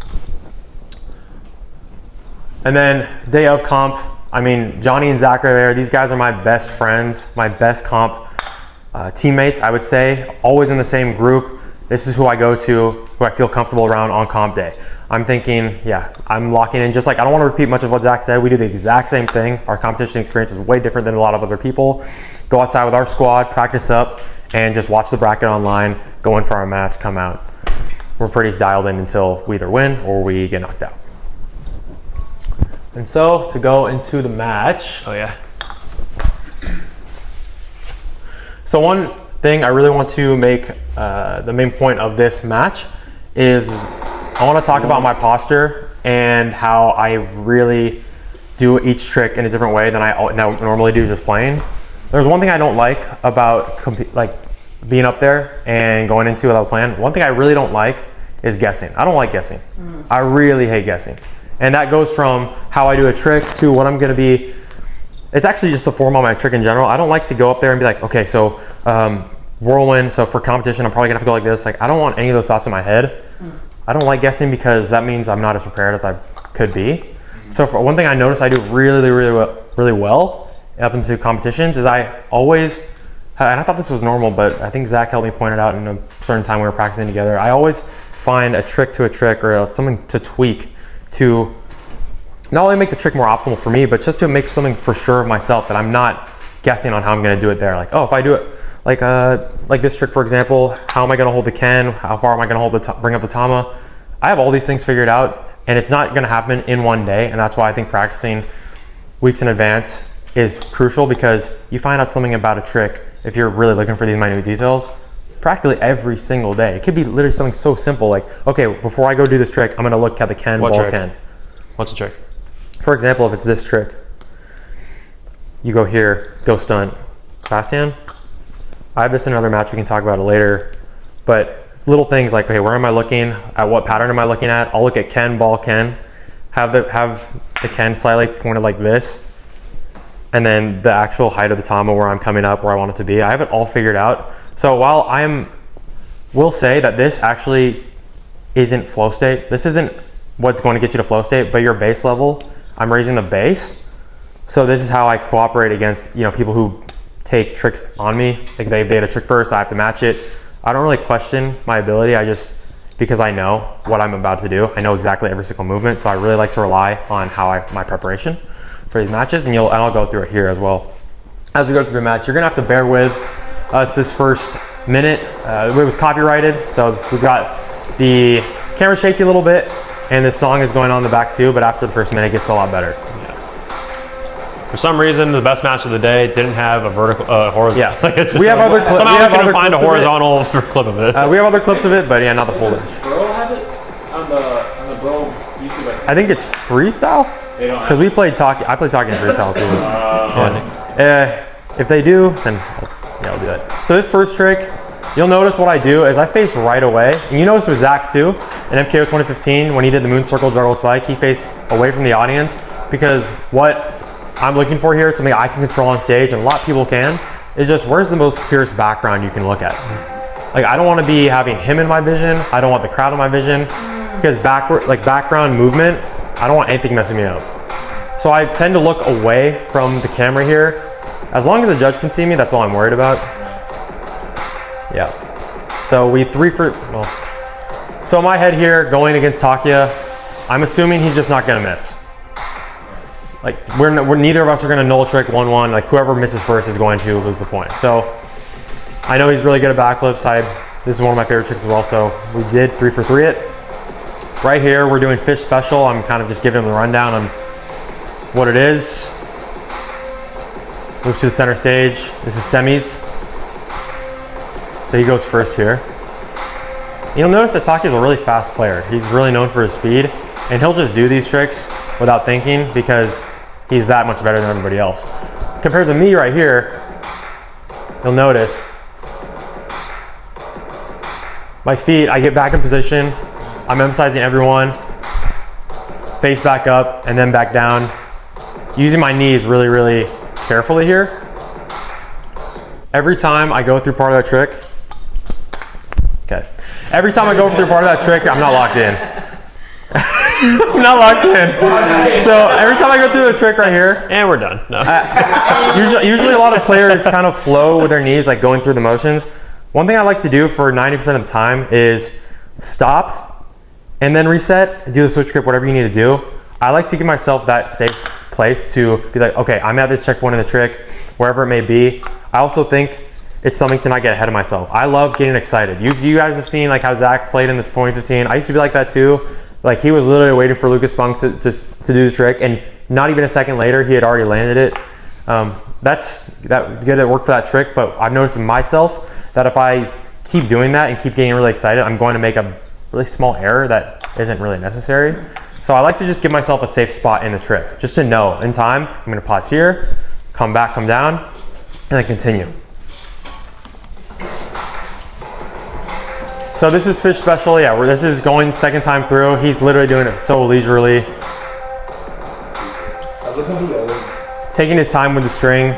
And then day of comp, I mean, Johnny and Zack are there. These guys are my best friends, my best comp teammates, I would say, always in the same group. This is who I go to, who I feel comfortable around on comp day. I'm thinking, yeah, I'm locking in, just like, I don't want to repeat much of what Zack said. We do the exact same thing. Our competition experience is way different than a lot of other people. Go outside with our squad, practice up, and just watch the bracket online, go in for our match, come out. We're pretty dialed in until we either win or we get knocked out. And so to go into the match, So one thing I really want to make the main point of this match is I want to talk about my posture and how I really do each trick in a different way than I normally do just playing. There's one thing I don't like about being up there and going into without a plan. One thing I really don't like is guessing. I don't like guessing. I really hate guessing. And that goes from how I do a trick to what I'm going to be. It's actually just the form of my trick in general. I don't like to go up there and be like, okay, so whirlwind, so for competition, I'm probably gonna have to go like this. Like, I don't want any of those thoughts in my head. I don't like guessing because that means I'm not as prepared as I could be. So for one thing I noticed I do really well up into competitions is I always, and I thought this was normal, but I think Zack helped me point it out in a certain time we were practicing together. I always find a trick or something to tweak to not only make the trick more optimal for me, but just to make something for sure of myself that I'm not guessing on how I'm gonna do it there. Like, oh, if I do it like this trick, for example, how am I gonna hold the Ken? How far am I gonna bring up the Tama? I have all these things figured out, and it's not gonna happen in one day, and that's why I think practicing weeks in advance is crucial, because you find out something about a trick if you're really looking for these minute details practically every single day. It could be literally something so simple like, okay, before I go do this trick, I'm gonna look at the Ken, ball Ken. What's the trick? For example, if it's this trick, you go here, go stunt, fast hand. I have this in another match, we can talk about it later, but it's little things like, okay, where am I looking? At what pattern am I looking at? I'll look at Ken, ball Ken, have the Ken slightly pointed like this, and then the actual height of the Tama where I'm coming up, where I want it to be. I have it all figured out. So while will say that this actually isn't flow state, this isn't what's going to get you to flow state, but your base level, I'm raising the base. So this is how I cooperate against, people who take tricks on me. Like they had a trick first, I have to match it. I don't really question my ability. Because I know what I'm about to do. I know exactly every single movement. So I really like to rely on my preparation for these matches, and I'll go through it here as well. As we go through the match, you're gonna have to bear with us this first minute. It was copyrighted, so we've got the camera shaky a little bit, and this song is going on in the back too, but after the first minute it gets a lot better. For some reason, the best match of the day didn't have a vertical, horizontal. Yeah, we have other clips. Somehow we couldn't find a horizontal clip of it. We have other clips of it, but yeah, not the full image. Bro have it on the Bro YouTube. I think it's freestyle. They don't have because we played talking. I played talking freestyle too. If they do, then I'll do that. So this first trick, you'll notice what I do is I face right away. And you notice with Zack too, in MKO 2015, when he did the moon circle juggle spike, he faced away from the audience, because what I'm looking for here, something I can control on stage, and a lot of people can, is just where's the most clearest background you can look at. Like, I don't want to be having him in my vision. I don't want the crowd in my vision, because background movement, I don't want anything messing me up. So I tend to look away from the camera here. As long as the judge can see me, that's all I'm worried about. Yeah. So so my head here going against Takia, I'm assuming he's just not gonna miss. Like we're neither of us are gonna null trick 1-1. Like whoever misses first is going to lose the point. So I know he's really good at backflips. This is one of my favorite tricks as well. So we did 3 for 3 it. Right here we're doing fish special. I'm kind of just giving him the rundown on what it is. Move to the center stage. This is semis. So he goes first here. You'll notice that Takia's a really fast player. He's really known for his speed, and he'll just do these tricks without thinking because he's that much better than everybody else. Compared to me right here, you'll notice my feet, I get back in position. I'm emphasizing everyone. Face back up and then back down. using my knees really, really carefully here. Every time I go through part of that trick, okay. Every time I go through part of that trick, I'm not locked in. I'm not locked in. So every time I go through the trick right here, And we're done. No. usually a lot of players kind of flow with their knees, like going through the motions. One thing I like to do for 90% of the time is stop and then reset, do the switch grip, whatever you need to do. I like to give myself that safe place to be like, okay, I'm at this checkpoint in the trick, wherever it may be. I also think it's something to not get ahead of myself. I love getting excited. You guys have seen like how Zack played in the 2015. I used to be like that too. Like he was literally waiting for Lucas Funk to do the trick, and not even a second later, he had already landed it. That's good. It worked for that trick, but I've noticed in myself that if I keep doing that and keep getting really excited, I'm going to make a really small error that isn't really necessary. So I like to just give myself a safe spot in the trick, just to know in time, I'm gonna pause here, come back, come down, and then continue. So this is fish special, yeah, this is going second time through. He's literally doing it so leisurely. I look how he always. Taking his time with the string.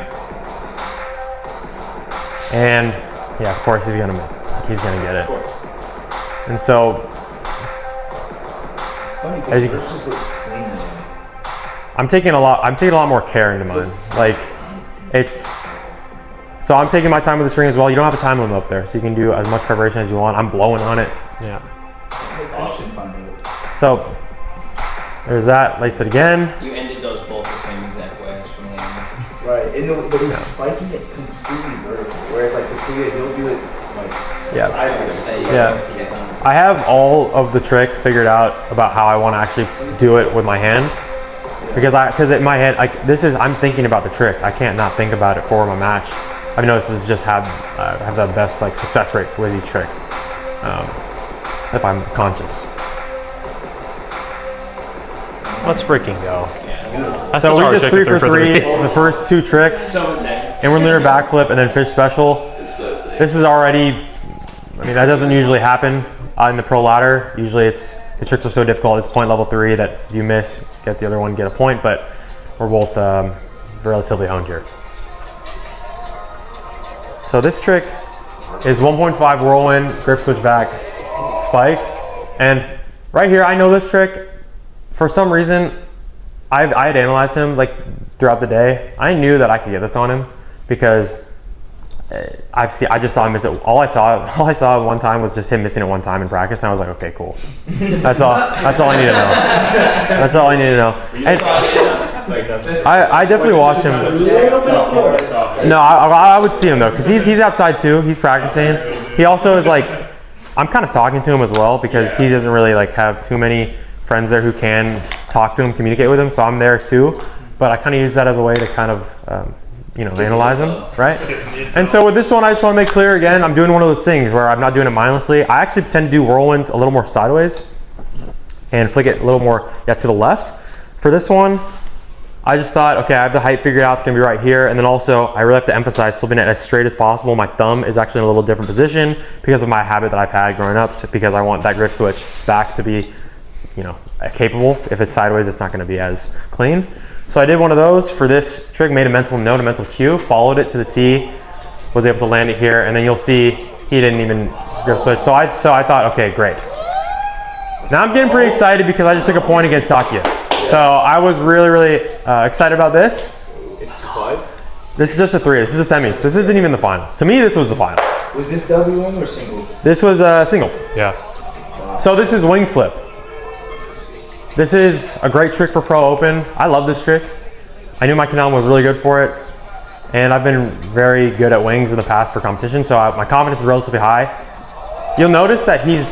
And yeah, of course he's gonna get it. And so, It's funny As because you yours just looks clean. I'm taking a lot more care into mine. Like so I'm taking my time with the string as well. You don't have a time limit up there, so you can do as much preparation as you want. I'm blowing on it. Yeah. Christian found it. So there's that. Lace it again. You ended those both the same exact way. From the Right, and but he's spiking it completely vertical. Whereas like Takuya, he'll do it like sideways. Yeah. I have all of the trick figured out about how I want to actually do it with my hand. Because in my head, I'm thinking about the trick. I can't not think about it for my match. I've noticed this just have the best like success rate with each trick, if I'm conscious. Let's freaking go. That's So such a we hard just trick 3 to for 3, the first 2 tricks, So insane. and we're linear backflip and then fish special. This is already, I mean, that doesn't usually happen on the pro ladder. Usually the tricks are so difficult, it's point level 3 that if you miss, get the other one, get a point, but we're both relatively honed here. So this trick is 1.5 whirlwind, grip switch back, spike. And right here, I know this trick. For some reason, I had analyzed him like throughout the day. I knew that I could get this on him because I just saw him miss it. All I saw one time was just him missing it one time in practice, and I was like, okay, cool. That's all I need to know. That's all I need to know. And I definitely watched him. No, I would see him though, because he's outside too. He's practicing. He also is like, I'm kind of talking to him as well because he doesn't really like have too many friends there who can talk to him, communicate with him. So I'm there too, but I kind of use that as a way to kind of analyze him, right? And so with this one, I just want to make clear again, I'm doing one of those things where I'm not doing it mindlessly. I actually tend to do whirlwinds a little more sideways and flick it a little more to the left. For this one, I just thought, okay, I have the height figured out, it's gonna be right here. And then also, I really have to emphasize flipping it as straight as possible. My thumb is actually in a little different position because of my habit that I've had growing up, because I want that grip switch back to be, capable. If it's sideways, it's not gonna be as clean. So I did one of those for this trick, made a mental note, a mental cue, followed it to the T, was able to land it here, and then you'll see he didn't even grip switch. So I thought, okay, great. Now I'm getting pretty excited because I just took a point against Takuya. So I was really, really excited about this. It's 5? This is just a 3. This is a semis. This isn't even the finals. To me, this was the finals. Was this W1 or single? This was a single. Yeah. Wow. So this is wing flip. This is a great trick for Pro Open. I love this trick. I knew my Kendama was really good for it. And I've been very good at wings in the past for competition, so my confidence is relatively high. You'll notice that he's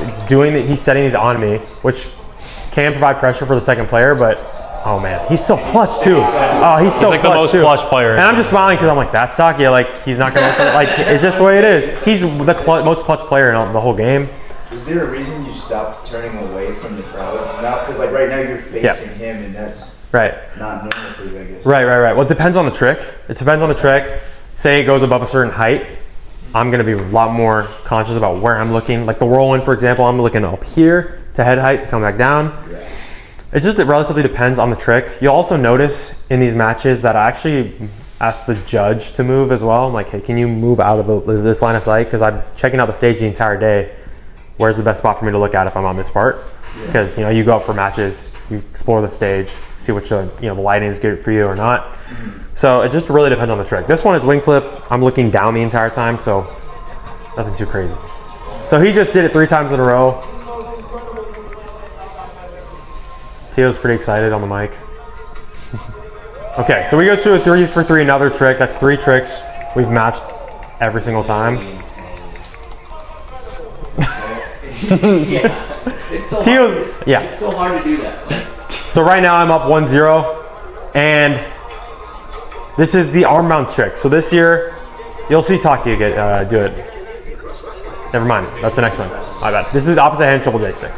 setting these on me, which can provide pressure for the second player, but oh man, he's so clutch too. Oh, he's so like clutch the most too. clutch player. And I'm just smiling because I'm like, that's Takuya. Like he's not gonna like. It's just the way it is. He's the most clutch player in the whole game. Is there a reason you stopped turning away from the crowd? Now, because like right now you're facing him, and that's right. Not normal for you, I guess. Right. Well, it depends on the trick. It depends on the trick. Say it goes above a certain height, I'm gonna be a lot more conscious about where I'm looking. Like the whirlwind, for example, I'm looking up here to head height to come back down. Yeah. It just relatively depends on the trick. You'll also notice in these matches that I actually ask the judge to move as well. I'm like, hey, can you move out of this line of sight? Because I'm checking out the stage the entire day. Where's the best spot for me to look at if I'm on this part? Because you go up for matches, you explore the stage, see which the lighting is good for you or not. So it just really depends on the trick. This one is wing flip. I'm looking down the entire time, so nothing too crazy. So he just did it 3 times in a row. Tio's pretty excited on the mic. Okay, so we go through a 3 for 3 another trick. That's 3 tricks we've matched every single time. Yeah. It's so Tio's, hard. yeah. It's so hard to do that. So right now I'm up 1-0, and this is the arm bounce trick. So this year, you'll see Taki do it. Never mind, that's the next one. My bad. This is the opposite hand triple J stick.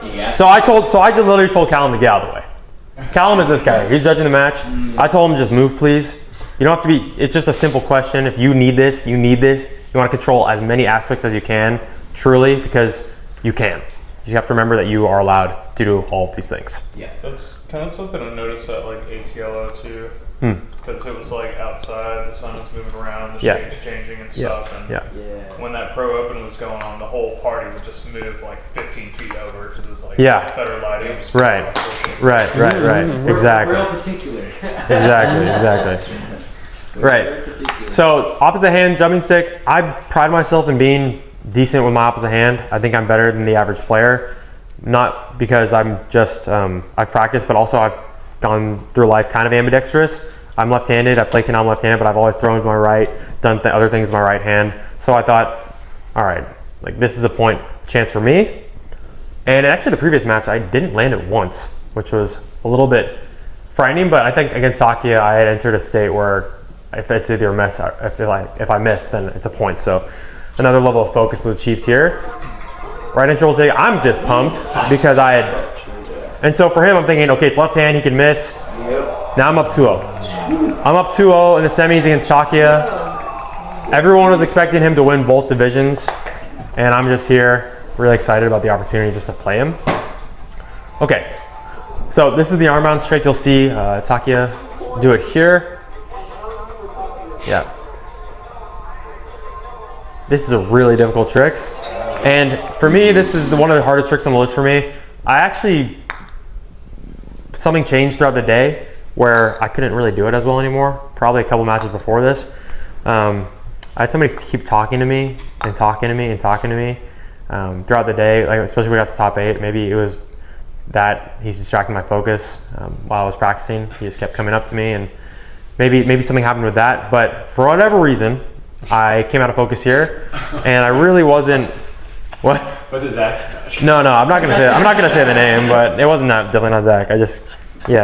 Yeah. So I just literally told Callum to get out of the way. Callum is this guy. He's judging the match. I told him just move, please. You don't have to be. It's just a simple question. If you need this, you need this. You want to control as many aspects as you can, truly, because you can. You have to remember that you are allowed to do all of these things. Yeah. That's kind of something I noticed at like ATLO too. Because it was like outside, the sun was moving around, the shade's changing and stuff. And when that pro open was going on, the whole party would just move like 15 feet over because it was like better lighting. Right. Exactly. Real particular. Exactly. Right. So opposite hand jumping stick, I pride myself in being decent with my opposite hand. I think I'm better than the average player. Not because I'm just, I've practiced, but also I've gone through life kind of ambidextrous. I'm left-handed, I play Kendama left-handed, but I've always thrown with my right, done other things with my right hand. So I thought, all right, like this is a chance for me. And actually the previous match, I didn't land it once, which was a little bit frightening, but I think against Takia, I had entered a state where if it's either a miss, if I miss, then it's a point. So another level of focus was achieved here. Right in triple J, I'm just pumped because I had, and so for him, I'm thinking, okay, it's left hand, he can miss. Now I'm up 2-0. I'm up 2-0 in the semis against Takia. Everyone was expecting him to win both divisions, and I'm just here, really excited about the opportunity just to play him. Okay, so this is the arm bounce trick. You'll see Takia do it here. Yeah. This is a really difficult trick. And for me, this is one of the hardest tricks on the list for me. Something changed throughout the day where I couldn't really do it as well anymore. Probably a couple matches before this. I had somebody keep talking to me throughout the day, like especially when we got to top 8. Maybe it was that he's distracting my focus while I was practicing. He just kept coming up to me, and maybe something happened with that. But for whatever reason, I came out of focus here, and I really wasn't. What? Was it Zack? No, I'm not gonna say the name, but it wasn't that. Definitely not Zack.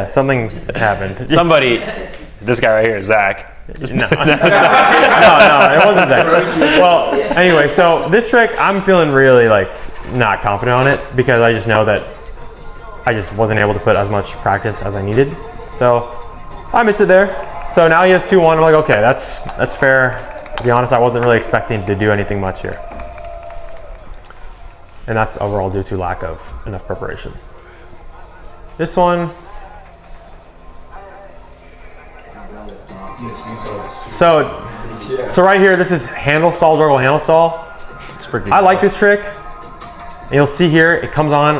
Something happened. Somebody, this guy right here is Zack. No, it wasn't Zack. Well, anyway, so this trick, I'm feeling really not confident on it because I just know that I just wasn't able to put as much practice as I needed. So I missed it there. So now he has 2-1. I'm like, okay, that's fair. To be honest, I wasn't really expecting to do anything much here. And that's overall due to lack of enough preparation. This one. So right here, this is handle stall, juggle handle stall. I like this trick. And you'll see here, it comes on.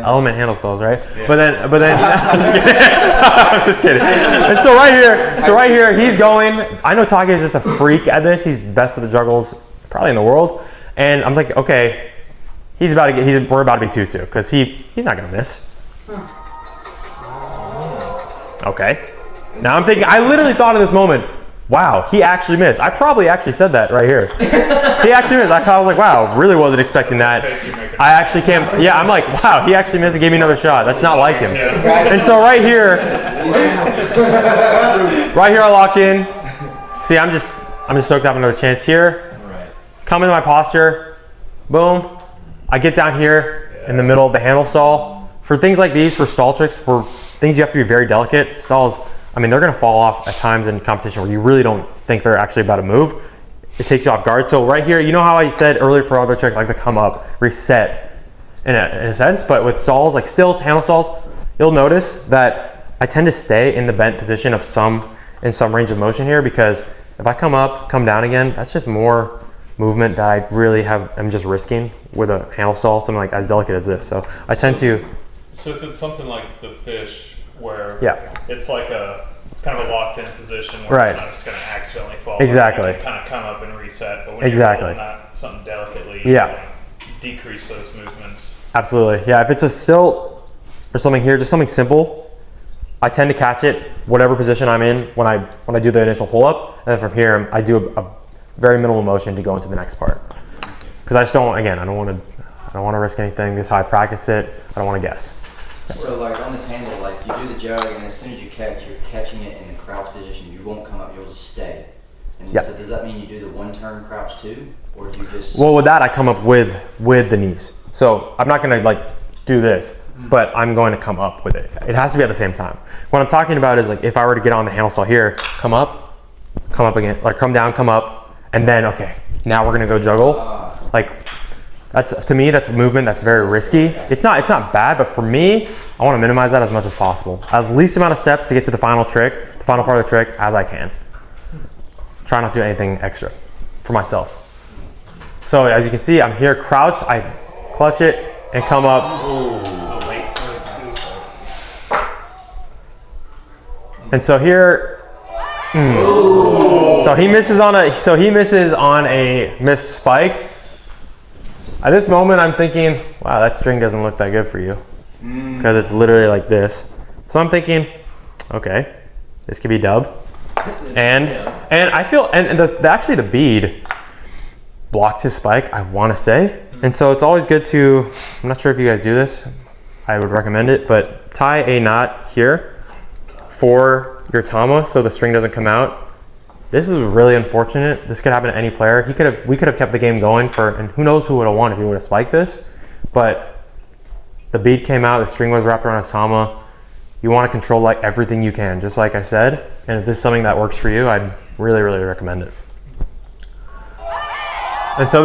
Element handle stalls, right? Yeah. But then I'm just kidding. And so right here, he's going. I know Taki is just a freak at this. He's best of the juggles probably in the world. And I'm thinking, okay, we're about to be 2-2 because he's not gonna miss. Okay. Now I'm thinking, I literally thought in this moment, wow, he actually missed. I probably actually said that right here. He actually missed. I was like, wow, really wasn't expecting that. I actually can't. Yeah, I'm like, wow, he actually missed and gave me another shot. That's not like him. And so right here I lock in. See, I'm just stoked to have another chance here. Come into my posture, boom. I get down here in the middle of the handle stall. For things like these, for stall tricks, for things you have to be very delicate, stalls, I mean, they're gonna fall off at times in competition where you really don't think they're actually about to move. It takes you off guard. So right here, you know how I said earlier for other tricks, I like to come up, reset, in a sense, but with stalls, like stills, handle stalls, you'll notice that I tend to stay in the bent position in some range of motion here, because if I come up, come down again, that's just more movement that I really am just risking with a handle stall, something like as delicate as this. So I tend to. So if it's something like the fish, where it's like it's kind of a locked in position where it's not just going to accidentally fall. Exactly. You can kind of come up and reset, but when exactly. you're not something delicately, you decrease those movements. Absolutely. Yeah. If it's a stilt or something here, just something simple, I tend to catch it whatever position I'm in when I do the initial pull up, and then from here I do a very minimal motion to go into the next part. Because I just don't. Again, I don't want to risk anything. This is how I practice it. I don't want to guess. So like on this handle, like you do the jug, and as soon as you catch, you're catching it in the crouch position. You won't come up, you'll just stay. And so does that mean you do the one turn crouch too? Or do you just... Well, with that, I come up with the knees. So I'm not going to like do this, but I'm going to come up with it. It has to be at the same time. What I'm talking about is like if I were to get on the handle stall here, come up again, like come down, come up, and then, okay, now we're going to go juggle. Like, to me, that's movement that's very risky. It's not bad, but for me, I want to minimize that as much as possible. As least amount of steps to get to the final trick, the final part of the trick, as I can. Try not to do anything extra for myself. So as you can see, I'm here crouched, I clutch it and come up. And so here, so he misses on a missed spike. At this moment, I'm thinking, wow, that string doesn't look that good for you, because it's literally like this. So I'm thinking, okay, this could be dub, and I feel, and actually the bead blocked his spike, I want to say, and so it's always good to, I'm not sure if you guys do this, I would recommend it, but tie a knot here for your tama so the string doesn't come out. This is really unfortunate. This could happen to any player. We could have kept the game going and who knows who would have won if he would have spiked this. But the bead came out, the string was wrapped around his tama. You want to control like everything you can, just like I said. And if this is something that works for you, I'd really, really recommend it. And so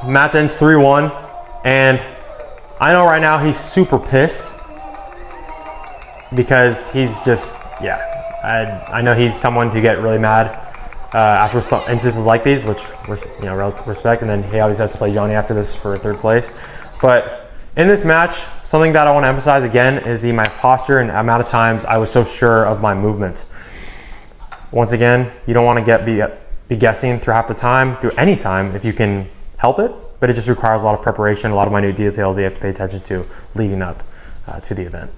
match ends 3-1, and I know right now he's super pissed because he's just, I know he's someone to get really mad after instances like these, which relative respect, and then he always has to play Johnny after this for third place. But in this match, something that I want to emphasize again is my posture and amount of times I was so sure of my movements. Once again, you don't want to be guessing through half the time, through any time if you can help it, but it just requires a lot of preparation, a lot of minute details you have to pay attention to leading up to the event.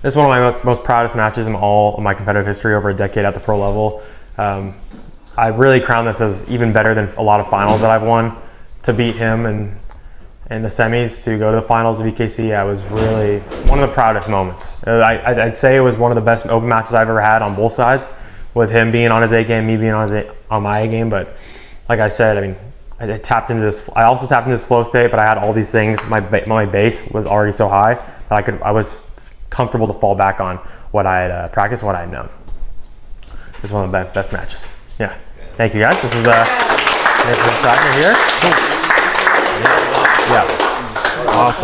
This is one of my most proudest matches in all of my competitive history, over a decade at the pro level. I really crown this as even better than a lot of finals that I've won. To beat him and in the semis, to go to the finals of EKC, I was really one of the proudest moments. I'd say it was one of the best open matches I've ever had on both sides, with him being on his A game, me being on my A game. But like I said, I mean, I also tapped into this flow state, but I had all these things. My base was already so high that I was comfortable to fall back on what I had practiced, what I had known. This is one of the best matches. Yeah. Thank you guys. This is the tracker here. Yeah. Awesome.